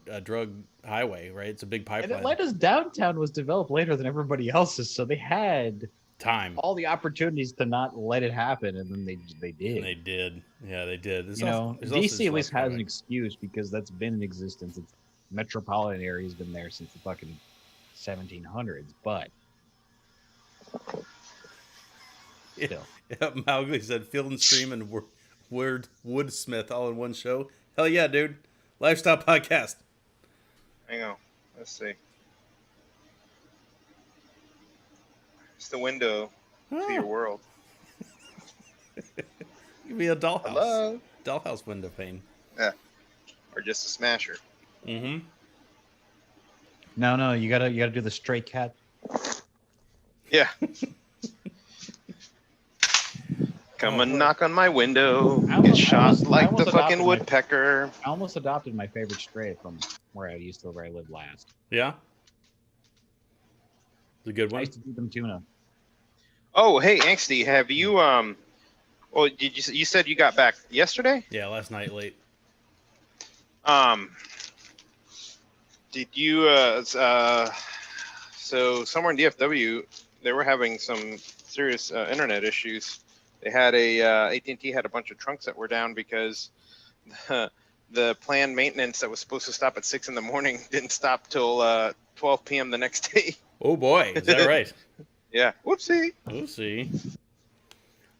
[SPEAKER 4] highway, right? It's a big pipeline.
[SPEAKER 1] And Atlanta's downtown was developed later than everybody else's, so they had
[SPEAKER 4] time,
[SPEAKER 1] all the opportunities to not let it happen, and then they did.
[SPEAKER 4] And they did. Yeah, they did.
[SPEAKER 1] DC at least has an excuse because that's been in existence. It's metropolitan area's been there since the fucking 1700s, but still.
[SPEAKER 4] Yeah, Mowgli said Field and Stream and Woodsmith all in one show. Hell yeah, dude. Lifestyle podcast.
[SPEAKER 3] Hang on. Let's see. It's the window to your world.
[SPEAKER 4] Give me a dollhouse.
[SPEAKER 3] Hello?
[SPEAKER 4] Dollhouse window pane.
[SPEAKER 3] Yeah. Or just a smasher.
[SPEAKER 4] Mm-hmm.
[SPEAKER 1] No, you gotta do the stray cat.
[SPEAKER 3] Yeah. Come and knock on my window. Get shot like the fucking woodpecker.
[SPEAKER 1] I almost adopted my favorite stray from where I lived last.
[SPEAKER 4] Yeah? It's a good
[SPEAKER 1] I
[SPEAKER 4] one.
[SPEAKER 1] used to do them tuna.
[SPEAKER 3] Oh, hey, Angsty, have you well, you said you got back yesterday?
[SPEAKER 4] Yeah, last night late.
[SPEAKER 3] Did you so somewhere in DFW they were having some serious internet issues. They had AT&T had a bunch of trunks that were down because the planned maintenance that was supposed to stop at 6 a.m. didn't stop till 12 p.m. the next day.
[SPEAKER 4] Oh boy, is that right?
[SPEAKER 3] Yeah. Whoopsie.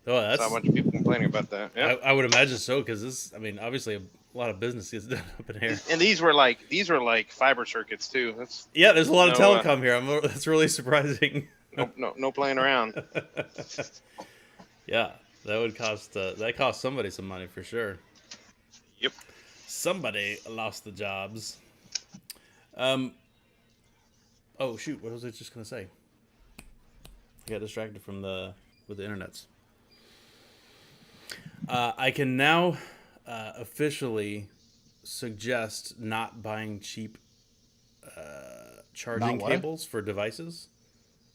[SPEAKER 4] Oh, that's
[SPEAKER 3] Saw a bunch of people complaining about that. Yeah.
[SPEAKER 4] I would imagine so because obviously a lot of business gets done up in here.
[SPEAKER 3] And these were like fiber circuits too.
[SPEAKER 4] There's a lot of telecom here. That's really surprising.
[SPEAKER 3] No playing around.
[SPEAKER 4] Yeah, that cost somebody some money for sure.
[SPEAKER 3] Yep.
[SPEAKER 4] Somebody lost the jobs. Oh shoot, what was I just gonna say? I got distracted with the internets. I can now officially suggest not buying cheap charging cables for devices.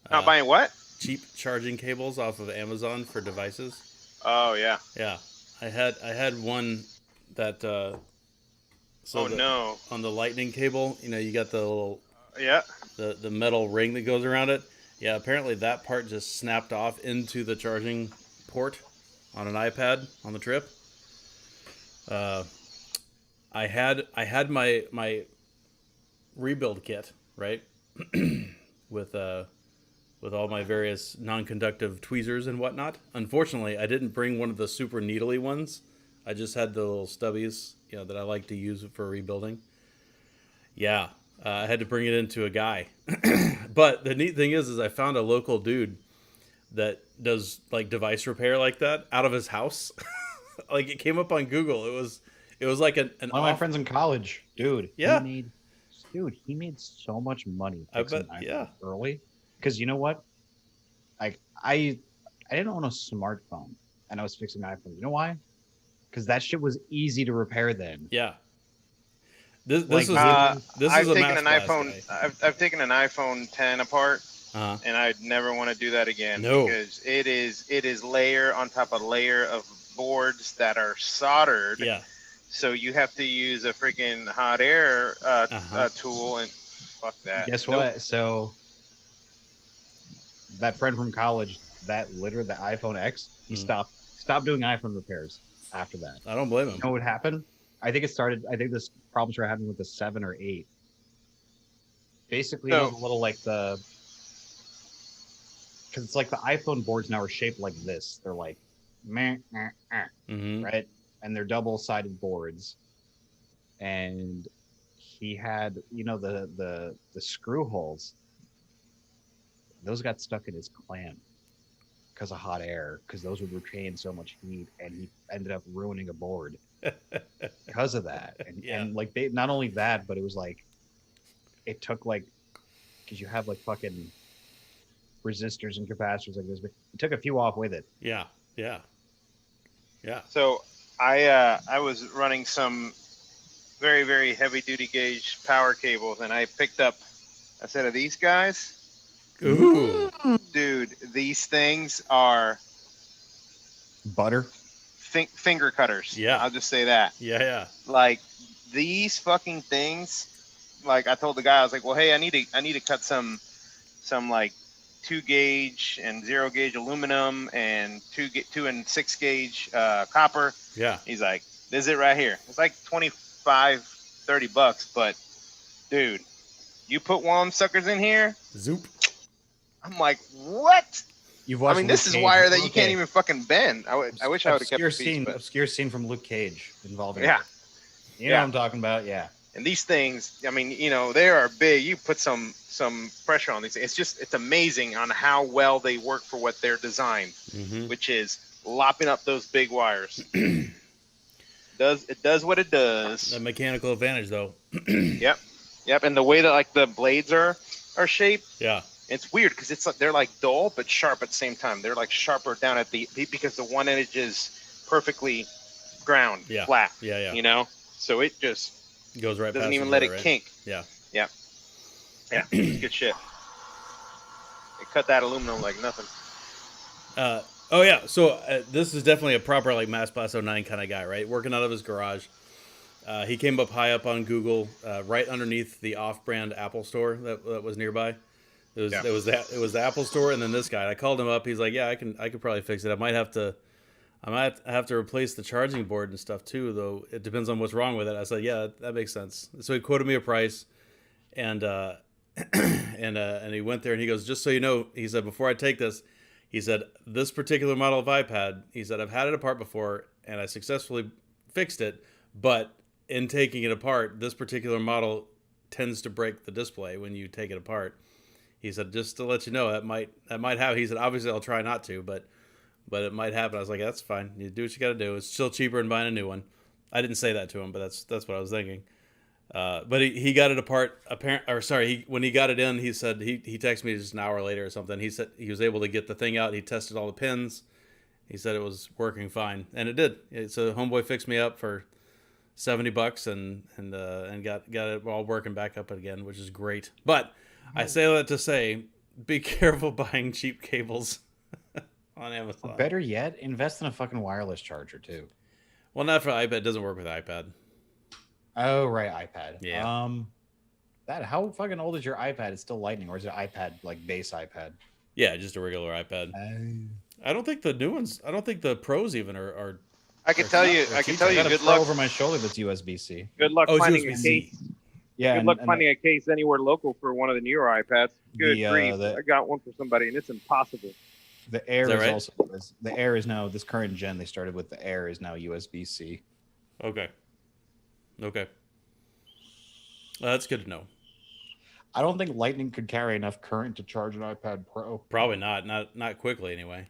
[SPEAKER 3] Not buying what?
[SPEAKER 4] Cheap charging cables off of Amazon for devices.
[SPEAKER 3] Oh yeah.
[SPEAKER 4] Yeah, I had one that.
[SPEAKER 3] No!
[SPEAKER 4] On the lightning cable, you got the little the metal ring that goes around it. Yeah, apparently that part just snapped off into the charging port on an iPad on the trip. I had my rebuild kit, right? with all my various non-conductive tweezers and whatnot. Unfortunately, I didn't bring one of the super needly ones. I just had the little stubbies, that I like to use for rebuilding. Yeah, I had to bring it into a guy. But the neat thing is I found a local dude that does like device repair like that out of his house. Like it came up on Google. It was like one
[SPEAKER 1] of my friends in college, dude.
[SPEAKER 4] Yeah,
[SPEAKER 1] he made so much money.
[SPEAKER 4] I bet. Yeah,
[SPEAKER 1] early, because you know what? Like I didn't own a smartphone, and I was fixing iPhones. You know why? Because that shit was easy to repair then.
[SPEAKER 4] Yeah.
[SPEAKER 3] I've taken an iPhone 10 apart, and I'd never want to do that again.
[SPEAKER 4] No.
[SPEAKER 3] Because it is layer on top of layer of boards that are soldered.
[SPEAKER 4] Yeah.
[SPEAKER 3] So you have to use a freaking hot air tool, and fuck that.
[SPEAKER 1] Guess what? So that friend from college, the iPhone X, he stopped doing iPhone repairs after that.
[SPEAKER 4] I don't blame him.
[SPEAKER 1] You know what happened? I think this problems we're having with the 7 or 8. Basically, it was a little like because it's like the iPhone boards now are shaped like this. They're like, right? And they're double-sided boards. And he had, the screw holes. Those got stuck in his clamp because of hot air, because those would retain so much heat, and he ended up ruining a board because of that. And like they, not only that, but it was like it took like, because you have like fucking resistors and capacitors like this, but it took a few off with it.
[SPEAKER 4] Yeah.
[SPEAKER 3] So I was running some very, very heavy duty gauge power cables, and I picked up a set of these guys.
[SPEAKER 4] Ooh.
[SPEAKER 3] Dude, these things are
[SPEAKER 1] Butter.
[SPEAKER 3] finger cutters.
[SPEAKER 4] Yeah.
[SPEAKER 3] I'll just say that.
[SPEAKER 4] Yeah.
[SPEAKER 3] Like these fucking things, like I told the guy, I was like, well, hey, I need to cut some like 2 gauge and 0 gauge aluminum and 2 and 6 gauge copper.
[SPEAKER 4] Yeah.
[SPEAKER 3] He's like, this is it right here. It's like $25-$30, but dude, you put one of them suckers in here.
[SPEAKER 4] Zoop.
[SPEAKER 3] I'm like, what?
[SPEAKER 1] You've watched.
[SPEAKER 3] I mean, this is wire that you can't even fucking bend. I wish I would have kept the piece, but...
[SPEAKER 1] Obscure scene from Luke Cage involving.
[SPEAKER 3] Yeah.
[SPEAKER 1] You know what I'm talking about? Yeah.
[SPEAKER 3] And these things, I mean, they are big. You put some pressure on these. It's amazing on how well they work for what they're designed, which is lopping up those big wires. It does what it does.
[SPEAKER 4] The mechanical advantage, though.
[SPEAKER 3] Yep. And the way that like the blades are shaped.
[SPEAKER 4] Yeah.
[SPEAKER 3] It's weird because it's like they're like dull but sharp at the same time. They're like sharper down at the because the one edge is perfectly ground flat.
[SPEAKER 4] Yeah.
[SPEAKER 3] So it just
[SPEAKER 4] goes right.
[SPEAKER 3] Doesn't even let it kink.
[SPEAKER 4] Yeah.
[SPEAKER 3] It's good shit. It cut that aluminum like nothing.
[SPEAKER 4] Oh yeah. So this is definitely a proper like Mass Blast 09 kind of guy, right? Working out of his garage. He came up high up on Google, right underneath the off-brand Apple store that was nearby. It was the Apple store, and then this guy. I called him up. He's like, "Yeah, I could probably fix it. I might have to replace the charging board and stuff too, though. It depends on what's wrong with it." I said, "Yeah, that makes sense." So he quoted me a price, and and he went there and he goes, "Just so you know," he said, "before I take this," he said, "this particular model of iPad," he said, "I've had it apart before and I successfully fixed it, but in taking it apart, this particular model tends to break the display when you take it apart." He said, "Just to let you know, that might happen." He said, "Obviously, I'll try not to, but it might happen." I was like, "That's fine. You do what you got to do. It's still cheaper than buying a new one." I didn't say that to him, but that's what I was thinking. But he got it apart. When he got it in, he said he texted me just an hour later or something. He said he was able to get the thing out. He tested all the pins. He said it was working fine, and it did. So homeboy fixed me up for $70 and got it all working back up again, which is great. But I say that to say, be careful buying cheap cables on Amazon.
[SPEAKER 1] Better yet, invest in a fucking wireless charger too.
[SPEAKER 4] Well, not for iPad. It doesn't work with iPad.
[SPEAKER 1] Oh, right, iPad.
[SPEAKER 4] Yeah.
[SPEAKER 1] How fucking old is your iPad? It's still Lightning, or is it iPad, like base iPad?
[SPEAKER 4] Yeah, just a regular iPad. I don't think the new ones. I don't think the Pros even are.
[SPEAKER 3] I can tell you.
[SPEAKER 1] I got
[SPEAKER 3] Good
[SPEAKER 1] a
[SPEAKER 3] luck
[SPEAKER 1] Pro over my shoulder that's USB-C.
[SPEAKER 3] Good luck finding a
[SPEAKER 4] USB-C.
[SPEAKER 3] case.
[SPEAKER 1] Yeah.
[SPEAKER 3] Good luck finding a case anywhere local for one of the newer iPads. Good grief! I got one for somebody, and it's impossible.
[SPEAKER 1] The Air
[SPEAKER 4] Is that
[SPEAKER 1] is
[SPEAKER 4] right?
[SPEAKER 1] also the Air is now this current gen. They started with the Air is now USB-C.
[SPEAKER 4] Okay. That's good to know.
[SPEAKER 1] I don't think Lightning could carry enough current to charge an iPad Pro.
[SPEAKER 4] Probably not quickly anyway.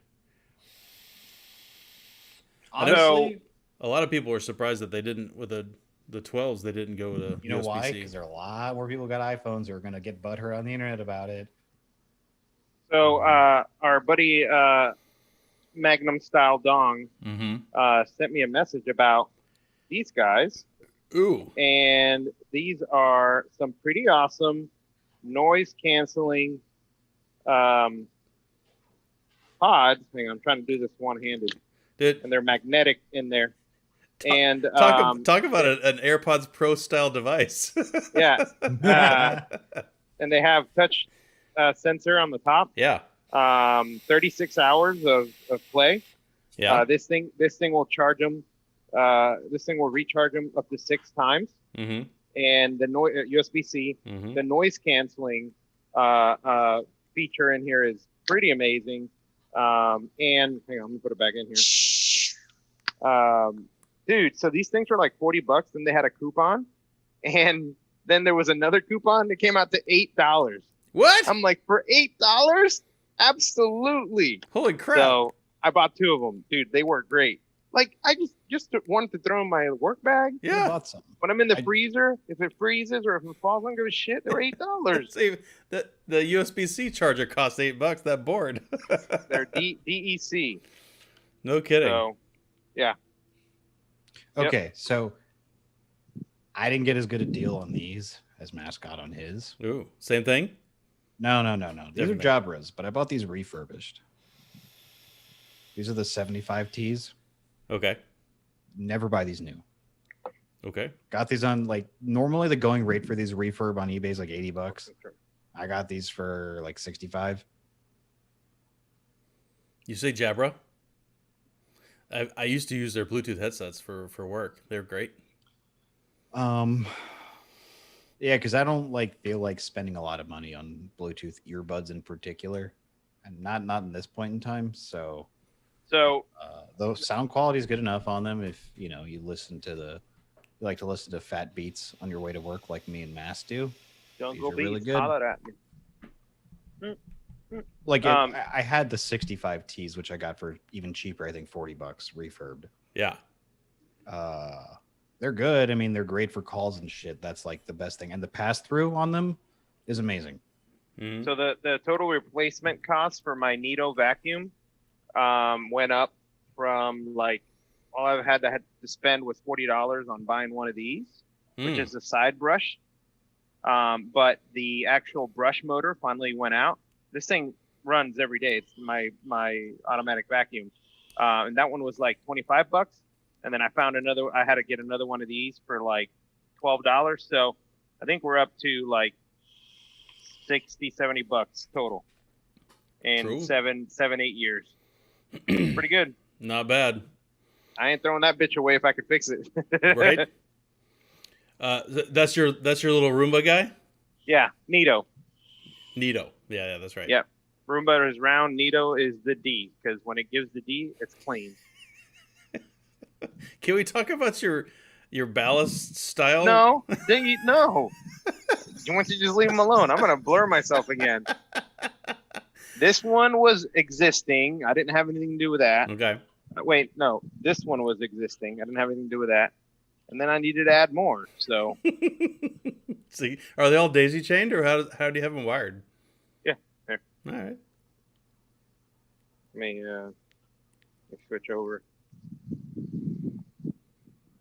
[SPEAKER 1] Honestly,
[SPEAKER 4] A lot of people were surprised that they didn't with the 12s. They didn't go to
[SPEAKER 1] you know
[SPEAKER 4] USB-C.
[SPEAKER 1] why? Because there are a lot more people got iPhones who are going to get butthurt on the internet about it.
[SPEAKER 3] So our buddy Magnum Style Dong sent me a message about these guys.
[SPEAKER 4] Ooh.
[SPEAKER 3] And these are some pretty awesome noise canceling pods. Hang on, I'm trying to do this one-handed. And they're magnetic in there. And
[SPEAKER 4] talk about an AirPods Pro style device.
[SPEAKER 3] Yeah. And they have touch sensor on the top.
[SPEAKER 4] Yeah.
[SPEAKER 3] 36 hours of play.
[SPEAKER 4] Yeah.
[SPEAKER 3] This thing will charge them. This thing will recharge them up to 6 times.
[SPEAKER 4] Mm-hmm.
[SPEAKER 3] And the USB-C, the noise canceling feature in here is pretty amazing. And hang on, let me put it back in here. Dude, so these things were like $40, and they had a coupon, and Then there was another coupon that came out to $8.
[SPEAKER 4] What?
[SPEAKER 3] I'm like, for $8? Absolutely.
[SPEAKER 4] Holy crap!
[SPEAKER 3] So I bought 2 of them, dude. They work great. Like I just wanted to throw in my work bag.
[SPEAKER 1] Could have
[SPEAKER 4] Yeah.
[SPEAKER 1] bought some.
[SPEAKER 3] When I'm in the freezer, if it freezes or if it falls, I don't give a shit. They're $8.
[SPEAKER 4] See, the USB-C charger costs $8. That board.
[SPEAKER 3] They're DEC.
[SPEAKER 4] No kidding.
[SPEAKER 3] So, yeah.
[SPEAKER 1] Okay, so I didn't get as good a deal on these as Mascot on his.
[SPEAKER 4] Ooh, same thing.
[SPEAKER 1] No. These
[SPEAKER 4] Different
[SPEAKER 1] are Jabras, but I bought these refurbished. These are the 75 Ts.
[SPEAKER 4] Okay.
[SPEAKER 1] Never buy these new.
[SPEAKER 4] Okay.
[SPEAKER 1] Got these on like normally the going rate for these refurb on eBay is like $80. I got these for like 65.
[SPEAKER 4] You say Jabra? I used to use their Bluetooth headsets for work. They're great.
[SPEAKER 1] Yeah, because I don't feel like spending a lot of money on Bluetooth earbuds in particular, and not in this point in time. So the sound quality is good enough on them if you like to listen to fat beats on your way to work like me and Mass do.
[SPEAKER 3] Don't
[SPEAKER 1] These
[SPEAKER 3] go
[SPEAKER 1] are really
[SPEAKER 3] beats.
[SPEAKER 1] good.
[SPEAKER 3] Holler at me.
[SPEAKER 1] Like I had the 65 Ts, which I got for even cheaper. I think $40 refurbed.
[SPEAKER 4] Yeah.
[SPEAKER 1] They're good. I mean, they're great for calls and shit. That's like the best thing. And the pass through on them is amazing.
[SPEAKER 4] Mm-hmm.
[SPEAKER 3] So the total replacement cost for my Nito vacuum went up from like all I had to spend was $40 on buying one of these, which is a side brush. But the actual brush motor finally went out. This thing runs every day. It's my automatic vacuum, and that one was like $25. And then I found another. I had to get another one of these for like $12. So I think we're up to like $60-$70 total in
[SPEAKER 4] True.
[SPEAKER 3] 7-8 years. Pretty good.
[SPEAKER 4] Not bad.
[SPEAKER 3] I ain't throwing that bitch away if I could fix it.
[SPEAKER 4] Right. That's your little Roomba guy.
[SPEAKER 3] Yeah, Nito.
[SPEAKER 4] Nito. Yeah, that's right.
[SPEAKER 3] Yep. Roomba is round. Nito is the D because when it gives the D, it's clean.
[SPEAKER 4] Can we talk about your ballast style?
[SPEAKER 3] No, no. You want to just leave them alone? I'm gonna blur myself again. This one was existing. I didn't have anything to do with that.
[SPEAKER 4] Okay.
[SPEAKER 3] Wait, no. This one was existing. I didn't have anything to do with that. And then I needed to add more. So.
[SPEAKER 4] See, are they all daisy chained or how do you have them wired?
[SPEAKER 3] Yeah. Here.
[SPEAKER 4] All right.
[SPEAKER 3] Let me switch over.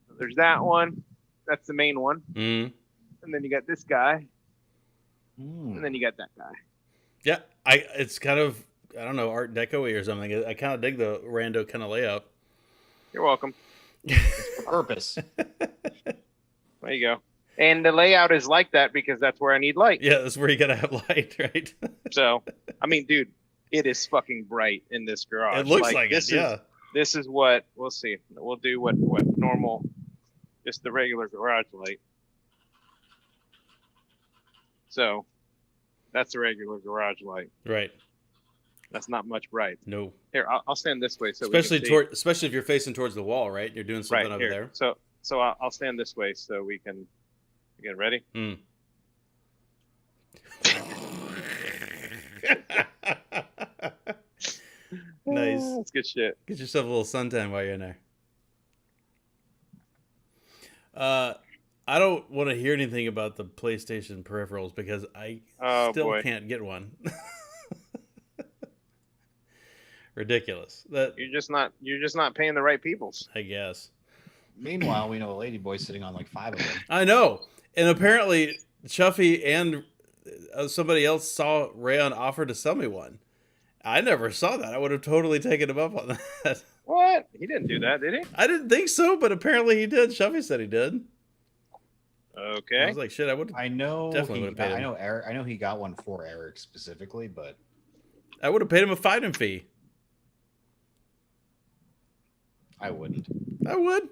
[SPEAKER 3] So there's that one. That's the main one.
[SPEAKER 4] Mm.
[SPEAKER 3] And then you got this guy.
[SPEAKER 1] Mm.
[SPEAKER 3] And then you got that guy.
[SPEAKER 4] Yeah, it's kind of, I don't know, Art Deco-y or something. I kind of dig the rando kind of layout.
[SPEAKER 3] You're welcome.
[SPEAKER 1] Purpose.
[SPEAKER 3] There you go. And the layout is like that because that's where I need light.
[SPEAKER 4] Yeah, that's where you gotta have light, right?
[SPEAKER 3] So, I mean, dude, it is fucking bright in this garage.
[SPEAKER 4] It looks like
[SPEAKER 3] this
[SPEAKER 4] it, yeah.
[SPEAKER 3] This is what we'll see. We'll do what normal, just the regular garage light. So, that's the regular garage light.
[SPEAKER 4] Right.
[SPEAKER 3] That's not much bright.
[SPEAKER 4] No.
[SPEAKER 3] Here, I'll stand this way so
[SPEAKER 4] especially
[SPEAKER 3] we can see.
[SPEAKER 4] especially if you're facing towards the wall, right? You're doing something over there.
[SPEAKER 3] So I'll stand this way so we can get ready.
[SPEAKER 4] Mm. Nice.
[SPEAKER 3] That's good shit.
[SPEAKER 4] Get yourself a little suntan while you're in there. I don't want to hear anything about the PlayStation peripherals because I still can't get one. Ridiculous. That
[SPEAKER 3] You're just not paying the right peoples.
[SPEAKER 4] I guess.
[SPEAKER 1] Meanwhile, we know a lady boy sitting on like 5 of them.
[SPEAKER 4] I know, and apparently Chuffy and somebody else saw Rayon offer to sell me one. I never saw that. I would have totally taken him up on that.
[SPEAKER 3] What? He didn't do that, did he?
[SPEAKER 4] I didn't think so, but apparently he did. Chuffy said he did.
[SPEAKER 3] Okay.
[SPEAKER 4] I was like, shit, I would.
[SPEAKER 1] I know.
[SPEAKER 4] Definitely would've paid him.
[SPEAKER 1] I know Eric. I know he got one for Eric specifically, but
[SPEAKER 4] I would have paid him a fighting fee.
[SPEAKER 1] I wouldn't.
[SPEAKER 4] I would.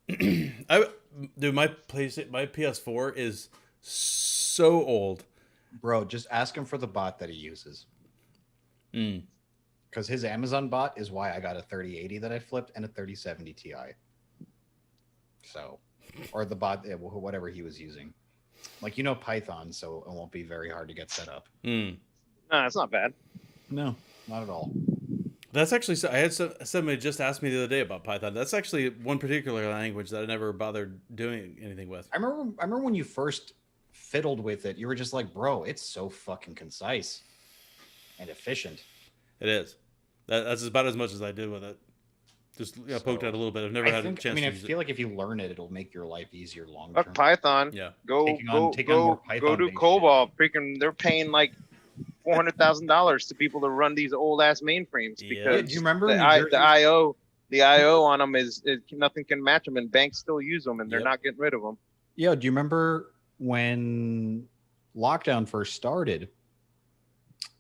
[SPEAKER 4] Dude, my PS4 is so old.
[SPEAKER 1] Bro, just ask him for the bot that he uses. Because his Amazon bot is why I got a 3080 that I flipped and a 3070 Ti. So, or the bot, whatever he was using. Like Python, so it won't be very hard to get set up.
[SPEAKER 4] Mm.
[SPEAKER 3] No, it's not bad.
[SPEAKER 1] No, not at all.
[SPEAKER 4] That's actually, I had somebody just asked me the other day about Python. That's actually one particular language that I never bothered doing anything with.
[SPEAKER 1] I remember when you first fiddled with it, you were just like, bro, it's so fucking concise and efficient.
[SPEAKER 4] It is. That's about as much as I did with it. Just poked out a little bit. I've never had a chance to use it.
[SPEAKER 1] I feel like if you learn it, it'll make your life easier long
[SPEAKER 3] Fuck
[SPEAKER 1] term.
[SPEAKER 3] Python.
[SPEAKER 4] Yeah.
[SPEAKER 3] Go
[SPEAKER 1] Taking on more
[SPEAKER 3] go
[SPEAKER 1] Python
[SPEAKER 3] do
[SPEAKER 1] based
[SPEAKER 3] COBOL. Freaking, they're paying like $400,000 to people to run these old ass mainframes
[SPEAKER 4] Yeah.
[SPEAKER 3] because
[SPEAKER 1] Do you remember
[SPEAKER 3] the IO on them is nothing can match them, and banks still use them, and they're
[SPEAKER 4] Yep.
[SPEAKER 3] not getting rid of them.
[SPEAKER 1] Yeah, do you remember when lockdown first started?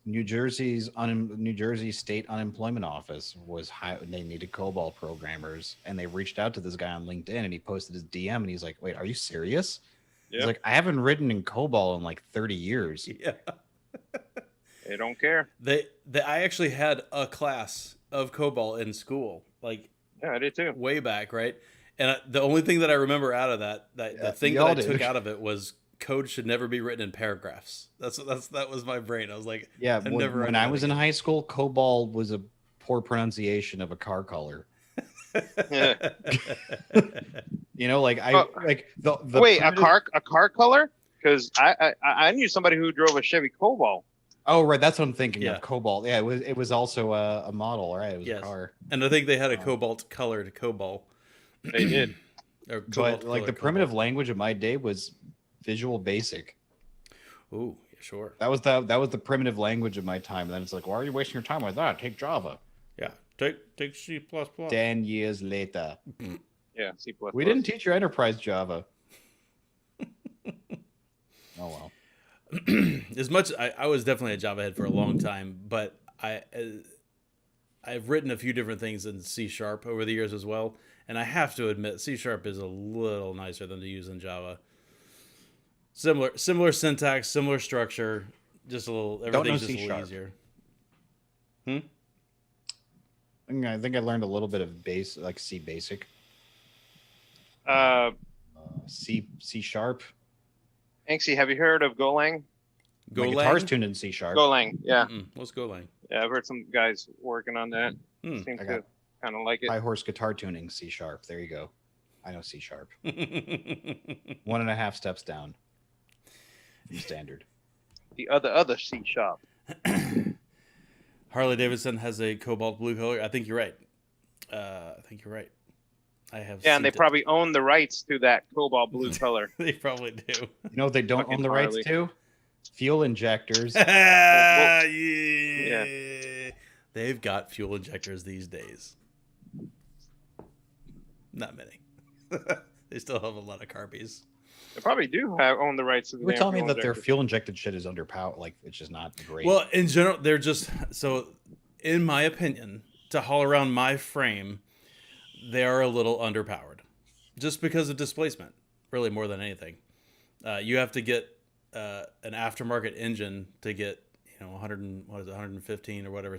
[SPEAKER 1] New Jersey State Unemployment Office they needed COBOL programmers, and they reached out to this guy on LinkedIn, and he posted his DM, and he's like, "Wait, are you serious?"
[SPEAKER 3] Yep.
[SPEAKER 1] He's like, "I haven't written in COBOL in like 30 years."
[SPEAKER 4] Yeah.
[SPEAKER 3] They don't care.
[SPEAKER 4] I actually had a class of COBOL in school, like
[SPEAKER 3] Yeah, I did too.
[SPEAKER 4] way back, right? And the only thing that I remember out of the thing that I took out of it was code should never be written in paragraphs. That was my brain. I was like,
[SPEAKER 1] Yeah,
[SPEAKER 4] I've never
[SPEAKER 1] when I was in high school, COBOL was a poor pronunciation of a car color. Like the
[SPEAKER 3] Wait,
[SPEAKER 1] primitive-
[SPEAKER 3] a car color? Because I knew somebody who drove a Chevy Cobalt.
[SPEAKER 1] Oh, right, that's what I'm thinking
[SPEAKER 4] Yeah.
[SPEAKER 1] of. COBOL. Yeah, it was also a model, right? It was
[SPEAKER 4] Yes.
[SPEAKER 1] a car.
[SPEAKER 4] And I think they had a cobalt colored COBOL.
[SPEAKER 3] They did.
[SPEAKER 4] Or
[SPEAKER 1] But
[SPEAKER 4] cobalt
[SPEAKER 1] like the
[SPEAKER 4] colored
[SPEAKER 1] primitive
[SPEAKER 4] COBOL.
[SPEAKER 1] language of my day was Visual Basic.
[SPEAKER 4] Ooh, yeah, sure.
[SPEAKER 1] That was the primitive language of my time. And then it's like, why are you wasting your time with that? Take Java.
[SPEAKER 4] Yeah. Take C++.
[SPEAKER 1] 10 years later.
[SPEAKER 3] Yeah, C++.
[SPEAKER 1] We didn't teach you enterprise Java. Oh well.
[SPEAKER 4] As much I was definitely a Java head for a long time, but I've written a few different things in C# over the years as well, and I have to admit C# is a little nicer than to use in Java. Similar syntax, similar structure, just a little everything's just a little easier.
[SPEAKER 1] I think I learned a little bit of C basic. C#.
[SPEAKER 3] Anxie, have you heard of Golang?
[SPEAKER 1] My guitar's tuned in C#.
[SPEAKER 3] Golang, yeah.
[SPEAKER 4] What's Golang?
[SPEAKER 3] Yeah, I've heard some guys working on that. Seems
[SPEAKER 1] I
[SPEAKER 3] to
[SPEAKER 1] got
[SPEAKER 3] kind of like it.
[SPEAKER 1] High horse guitar tuning C#. There you go. I know C#. 1.5 steps down from standard.
[SPEAKER 3] The other C shop.
[SPEAKER 4] Harley Davidson has a cobalt blue color. I think you're right. I have.
[SPEAKER 3] Yeah, and they
[SPEAKER 4] seen it.
[SPEAKER 3] probably own the rights to that cobalt blue color.
[SPEAKER 4] They probably do.
[SPEAKER 1] You know what they don't
[SPEAKER 3] Fucking
[SPEAKER 1] own the
[SPEAKER 3] Harley.
[SPEAKER 1] rights to? Fuel injectors.
[SPEAKER 4] Yeah.
[SPEAKER 3] Yeah.
[SPEAKER 4] They've got fuel injectors these days. Not many. They still have a lot of carbies.
[SPEAKER 3] They probably do own the rights to the
[SPEAKER 1] You were
[SPEAKER 3] damn
[SPEAKER 1] telling me
[SPEAKER 3] fuel
[SPEAKER 1] that their
[SPEAKER 3] injectors.
[SPEAKER 1] fuel injected shit is underpowered. Like, it's just not great.
[SPEAKER 4] Well, in general, they're just so. In my opinion, to haul around my frame, they are a little underpowered, just because of displacement. Really, more than anything, you have to get an aftermarket engine to get 115 or whatever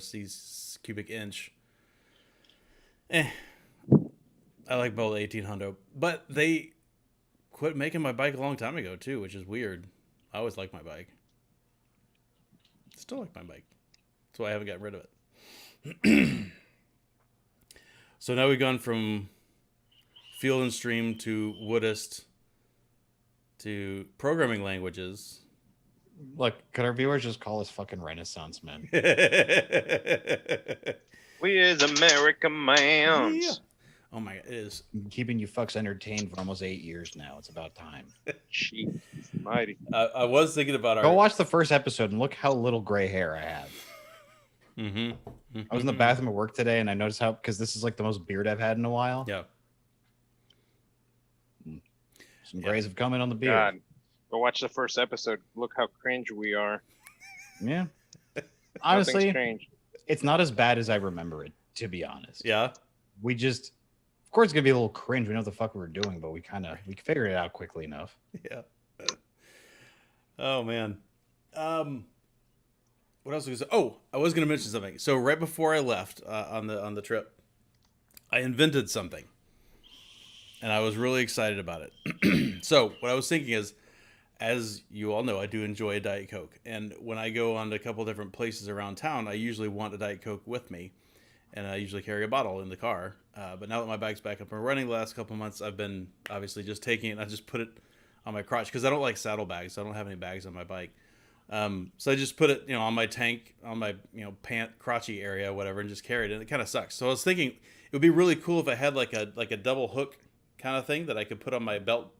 [SPEAKER 4] cubic inch. I like both 1800, but they quit making my bike a long time ago too, which is weird. I always liked my bike. Still like my bike. That's why I haven't gotten rid of it. So now we've gone from Field and Stream to Woodist to programming languages.
[SPEAKER 1] Look, could our viewers just call us fucking Renaissance men?
[SPEAKER 3] We is American man.
[SPEAKER 4] Yeah. Oh my god, it is.
[SPEAKER 1] Keeping you fucks entertained for almost 8 years now. It's about time.
[SPEAKER 3] Jeez, mighty.
[SPEAKER 4] I was thinking about our.
[SPEAKER 1] Go watch the first episode and look how little gray hair I have.
[SPEAKER 4] Mm-hmm.
[SPEAKER 1] I was in the bathroom at work today and I noticed how, because this is like the most beard I've had in a while.
[SPEAKER 4] Yeah.
[SPEAKER 1] Some grays have come in on the beard.
[SPEAKER 3] God, go watch the first episode. Look how cringe we are.
[SPEAKER 1] Yeah.
[SPEAKER 3] Nothing's
[SPEAKER 1] Honestly,
[SPEAKER 3] changed.
[SPEAKER 1] it's not as bad as I remember it, to be honest.
[SPEAKER 4] Yeah.
[SPEAKER 1] We just, of course, it's going to be a little cringe. We know what the fuck we were doing, but we figured it out quickly enough.
[SPEAKER 4] Yeah. Oh man. What else was I gonna say? Oh, I was going to mention something. So right before I left on the trip, I invented something, and I was really excited about it. So what I was thinking is, as you all know, I do enjoy a Diet Coke. And when I go on to a couple different places around town, I usually want a Diet Coke with me. And I usually carry a bottle in the car. But now that my bike's back up and running the last couple months, I've been obviously just taking it and I just put it on my crotch because I don't like saddlebags. I don't have any bags on my bike. So I just put it, on my tank, on my, pant crotchy area, whatever, and just carry it. And it kind of sucks. So I was thinking it would be really cool if I had like a double hook kind of thing that I could put on my belt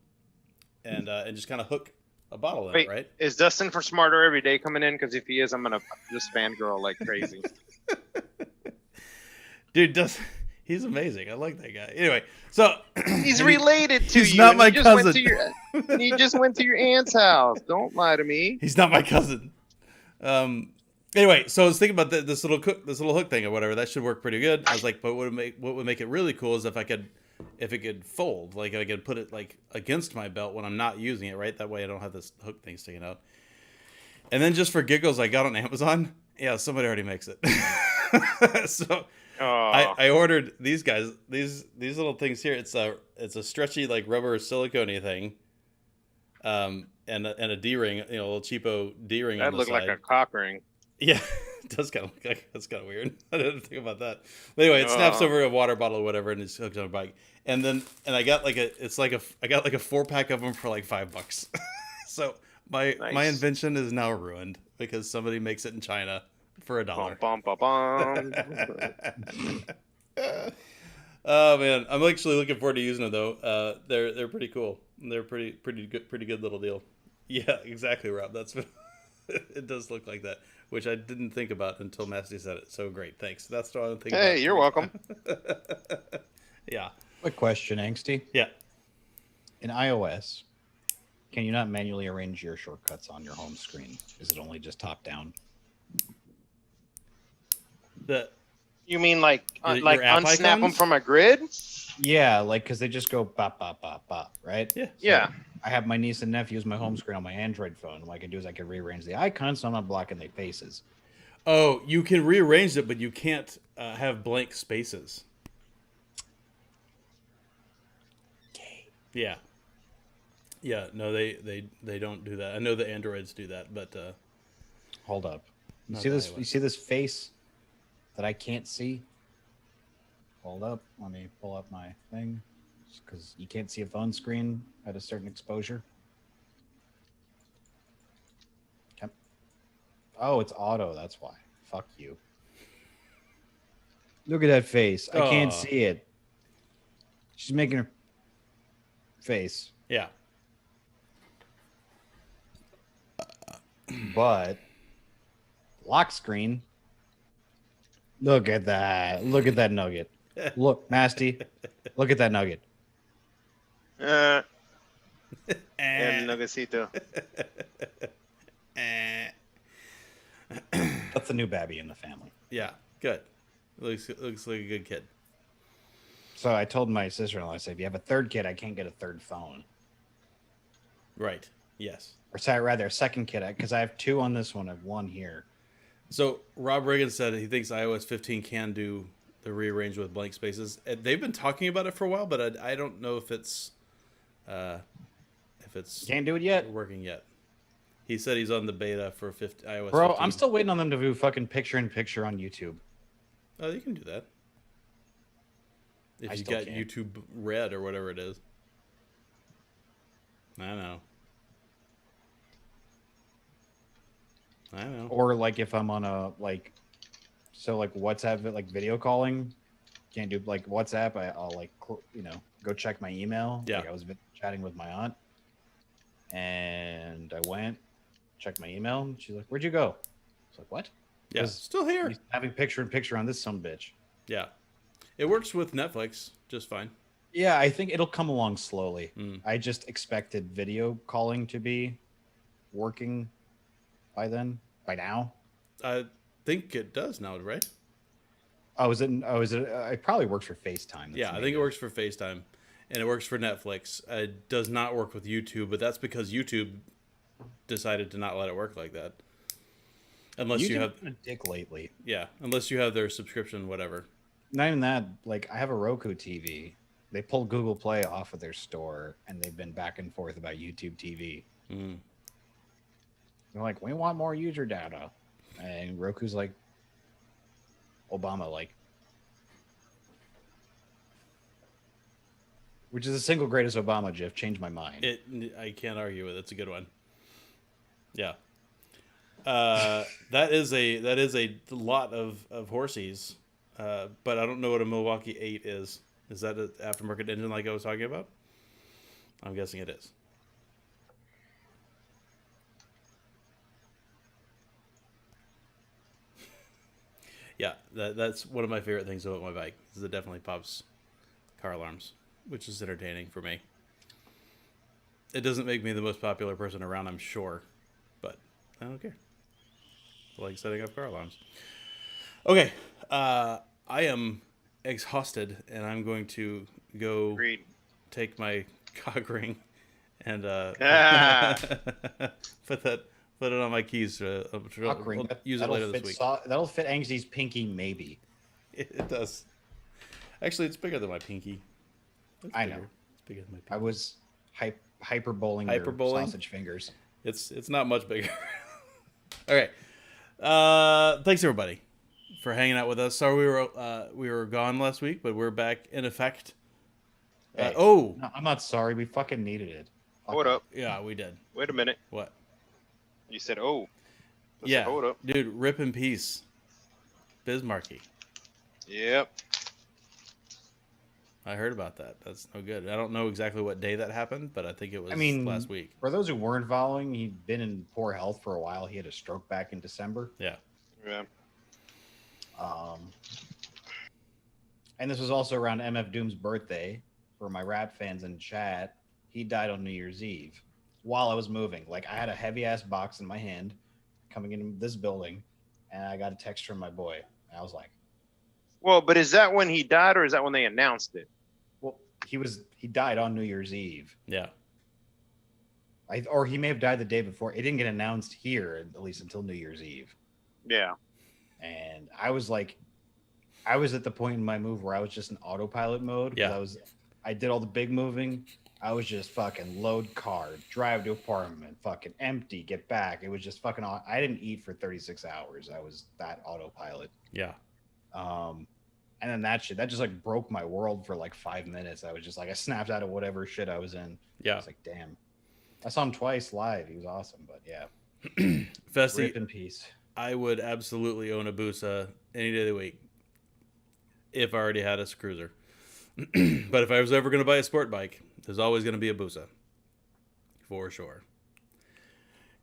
[SPEAKER 4] and just kind of hook a bottle in it, right?
[SPEAKER 3] Is Dustin for Smarter Every Day coming in? Because if he is, I'm going to just fangirl like crazy.
[SPEAKER 4] Dude, he's amazing. I like that guy. Anyway, so
[SPEAKER 3] he's related to you.
[SPEAKER 4] He's not my cousin.
[SPEAKER 3] He just went to your aunt's house. Don't lie to me.
[SPEAKER 4] He's not my cousin. Anyway, so I was thinking about this little hook thing or whatever. That should work pretty good. I was like, but what would make it really cool is if it could fold, like I could put it like against my belt when I'm not using it, right? That way I don't have this hook thing sticking out. And then just for giggles, I got on Amazon. Yeah, somebody already makes it. So I ordered these guys, these little things here. It's a stretchy like rubber silicone thing, and a D-ring, a little cheapo D-ring on the side.
[SPEAKER 3] That looked like a cock ring.
[SPEAKER 4] Yeah, it does kind of look like, that's kind of weird. I didn't think about that. But anyway, it snaps over a water bottle or whatever, and it's hooked on a bike. And I got I got like a 4-pack of them for like $5. So my invention is now ruined because somebody makes it in China for $1.
[SPEAKER 3] Bum, bum, bum, bum.
[SPEAKER 4] Oh man, I'm actually looking forward to using them though. They're pretty cool. They're pretty good little deal. Yeah, exactly, Rob. That's it does look like that, which I didn't think about until Masty said it. So great, thanks. That's what I'm thinking.
[SPEAKER 3] Hey, you're welcome.
[SPEAKER 4] Yeah.
[SPEAKER 1] Quick question, Angsty.
[SPEAKER 4] Yeah.
[SPEAKER 1] In iOS, can you not manually arrange your shortcuts on your home screen? Is it only just top down?
[SPEAKER 3] You mean like unsnap them
[SPEAKER 4] icons?
[SPEAKER 3] from a grid?
[SPEAKER 1] Yeah, like because they just go bop bop bop bop, right?
[SPEAKER 4] Yeah.
[SPEAKER 1] So
[SPEAKER 3] Yeah.
[SPEAKER 1] I have my niece and nephews my home screen on my Android phone. What I can do is I can rearrange the icons so I'm not blocking their faces.
[SPEAKER 4] Oh, you can rearrange it, but you can't have blank spaces.
[SPEAKER 1] Okay.
[SPEAKER 4] Yeah. Yeah. No, they don't do that. I know the Androids do that, but
[SPEAKER 1] Hold up. You
[SPEAKER 4] Not
[SPEAKER 1] see
[SPEAKER 4] the
[SPEAKER 1] this?
[SPEAKER 4] iOS.
[SPEAKER 1] You see this face that I can't see? Hold up. Let me pull up my thing because you can't see a phone screen at a certain exposure. Okay. Oh, it's auto. That's why. Fuck you. Look at that face. I can't
[SPEAKER 4] Aw.
[SPEAKER 1] see it. She's making her face,
[SPEAKER 4] yeah.
[SPEAKER 1] but lock screen. Look at that. Look at that nugget. Look, Masty. Look at that nugget.
[SPEAKER 3] El nuggecito.
[SPEAKER 1] That's the new Babby in the family.
[SPEAKER 4] Yeah. Good. Looks like a good kid.
[SPEAKER 1] So I told my sister-in-law, I said, if you have a third kid, I can't get a third phone.
[SPEAKER 4] Right. Yes.
[SPEAKER 1] Or sorry, rather a second kid, because I have 2 on this one. I have 1 here.
[SPEAKER 4] So Rob Reagan said he thinks iOS 15 can do the rearrange with blank spaces. They've been talking about it for a while, but I don't know if it's
[SPEAKER 1] Can't do it yet.
[SPEAKER 4] working yet. He said he's on the beta for iOS.
[SPEAKER 1] Bro,
[SPEAKER 4] 15.
[SPEAKER 1] I'm still waiting on them to do fucking picture-in-picture on YouTube.
[SPEAKER 4] Oh, you can do that. If
[SPEAKER 1] I
[SPEAKER 4] you
[SPEAKER 1] still
[SPEAKER 4] got
[SPEAKER 1] can't.
[SPEAKER 4] YouTube Red or whatever it is. I know.
[SPEAKER 1] Or like if I'm on a WhatsApp, like video calling, can't do like WhatsApp. I'll go check my email.
[SPEAKER 4] Yeah.
[SPEAKER 1] Like I was chatting with my aunt, and I went, checked my email. And she's like, "Where'd you go?" I was like, "What?"
[SPEAKER 4] Yeah,
[SPEAKER 1] 'Cause
[SPEAKER 4] still here.
[SPEAKER 1] he's having picture-in-picture on this sumbitch.
[SPEAKER 4] Yeah, it works with Netflix just fine.
[SPEAKER 1] Yeah, I think it'll come along slowly.
[SPEAKER 4] Mm.
[SPEAKER 1] I just expected video calling to be working by now.
[SPEAKER 4] I think it does now, right?
[SPEAKER 1] Is it? It probably works for FaceTime. That's
[SPEAKER 4] Yeah, I think it
[SPEAKER 1] native.
[SPEAKER 4] works for FaceTime, and it works for Netflix. It does not work with YouTube, but that's because YouTube decided to not let it work like that. Unless you
[SPEAKER 1] YouTube's
[SPEAKER 4] have,
[SPEAKER 1] been a dick lately.
[SPEAKER 4] yeah, unless you have their subscription, whatever.
[SPEAKER 1] Not even that. Like, I have a Roku TV. They pulled Google Play off of their store, and they've been back and forth about YouTube TV.
[SPEAKER 4] Mm.
[SPEAKER 1] They're like, we want more user data. And Roku's like, Obama, like. Which is the single greatest Obama GIF. Changed my mind.
[SPEAKER 4] I can't argue with it. It's a good one. Yeah. That is a lot of horsies. But I don't know what a Milwaukee 8 is. Is that an aftermarket engine like I was talking about? I'm guessing it is. Yeah, that's one of my favorite things about my bike. Is it definitely pops car alarms, which is entertaining for me. It doesn't make me the most popular person around, I'm sure, but I don't care. I like setting up car alarms. Okay, I am exhausted, and I'm going to go
[SPEAKER 3] Agreed.
[SPEAKER 4] take my cock ring and put it on my keys.
[SPEAKER 1] Cock ring.
[SPEAKER 4] Use it later this week.
[SPEAKER 1] That'll fit Angsy's pinky, maybe.
[SPEAKER 4] It does. Actually, it's bigger than my pinky.
[SPEAKER 1] I know.
[SPEAKER 4] It's bigger than my pinky.
[SPEAKER 1] I was hyperboling your sausage fingers.
[SPEAKER 4] It's not much bigger. All right. Thanks everybody for hanging out with us. Sorry we were gone last week, but we're back in effect.
[SPEAKER 1] Hey,
[SPEAKER 4] no,
[SPEAKER 1] I'm not sorry. We fucking needed it.
[SPEAKER 3] Hold up.
[SPEAKER 4] yeah, we did.
[SPEAKER 3] Wait a minute.
[SPEAKER 4] What?
[SPEAKER 3] You said, oh. I
[SPEAKER 4] Yeah.
[SPEAKER 3] said, hold up.
[SPEAKER 4] Dude, rip in peace. Bismarcky.
[SPEAKER 3] Yep.
[SPEAKER 4] I heard about that. That's no good. I don't know exactly what day that happened, but I think it was last week.
[SPEAKER 1] For those who weren't following, he'd been in poor health for a while. He had a stroke back in December.
[SPEAKER 4] Yeah.
[SPEAKER 3] Yeah.
[SPEAKER 1] And this was also around MF Doom's birthday. For my rap fans in chat, he died on New Year's Eve while I was moving. Like, I had a heavy ass box in my hand coming into this building, and I got a text from my boy. And I was like,
[SPEAKER 3] Well, but is that when he died, or is that when they announced it?
[SPEAKER 1] well, he died on New Year's Eve.
[SPEAKER 4] Yeah.
[SPEAKER 1] Or he may have died the day before. It didn't get announced here, at least until New Year's Eve.
[SPEAKER 3] Yeah.
[SPEAKER 1] And I was at the point in my move where I was just in autopilot mode.
[SPEAKER 4] Yeah.
[SPEAKER 1] I did all the big moving. I was just fucking load car, drive to apartment, fucking empty, get back. It was just fucking, I didn't eat for 36 hours. I was that autopilot.
[SPEAKER 4] Yeah.
[SPEAKER 1] And then that just like broke my world for like 5 minutes. I was just like, I snapped out of whatever shit I was in.
[SPEAKER 4] Yeah.
[SPEAKER 1] I was like, damn. I saw him twice live. He was awesome, but yeah.
[SPEAKER 4] Festi,
[SPEAKER 1] Rip in peace.
[SPEAKER 4] I would absolutely own a Busa any day of the week if I already had a cruiser. But if I was ever going to buy a sport bike, there's always going to be a Busa. For sure.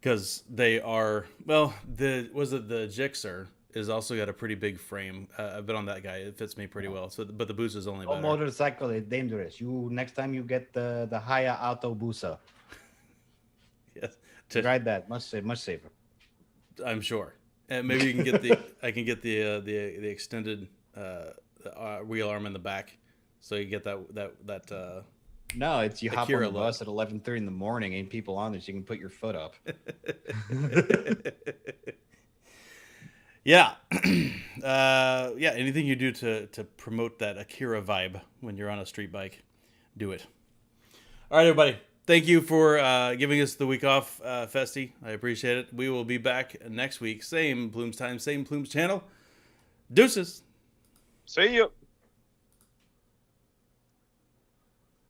[SPEAKER 4] Because they are, well, the Gixxer is also got a pretty big frame. I've been on that guy. It fits me pretty well. So, but the Busa is only better.
[SPEAKER 1] Motorcycle is dangerous. Next time you get the Haya Auto Busa.
[SPEAKER 4] Yes.
[SPEAKER 1] Ride that. Much safer.
[SPEAKER 4] I'm sure. And maybe you can get the extended wheel arm in the back, so you get that.
[SPEAKER 1] No, it's you hop on
[SPEAKER 4] Akira
[SPEAKER 1] the bus at 11:30 in the morning, ain't people on this. You can put your foot up.
[SPEAKER 4] Yeah, yeah. Anything you do to promote that Akira vibe when you're on a street bike, do it. All right, everybody. Thank you for giving us the week off, Festi. I appreciate it. We will be back next week. Same Plumes time, same Plumes channel. Deuces.
[SPEAKER 3] See you.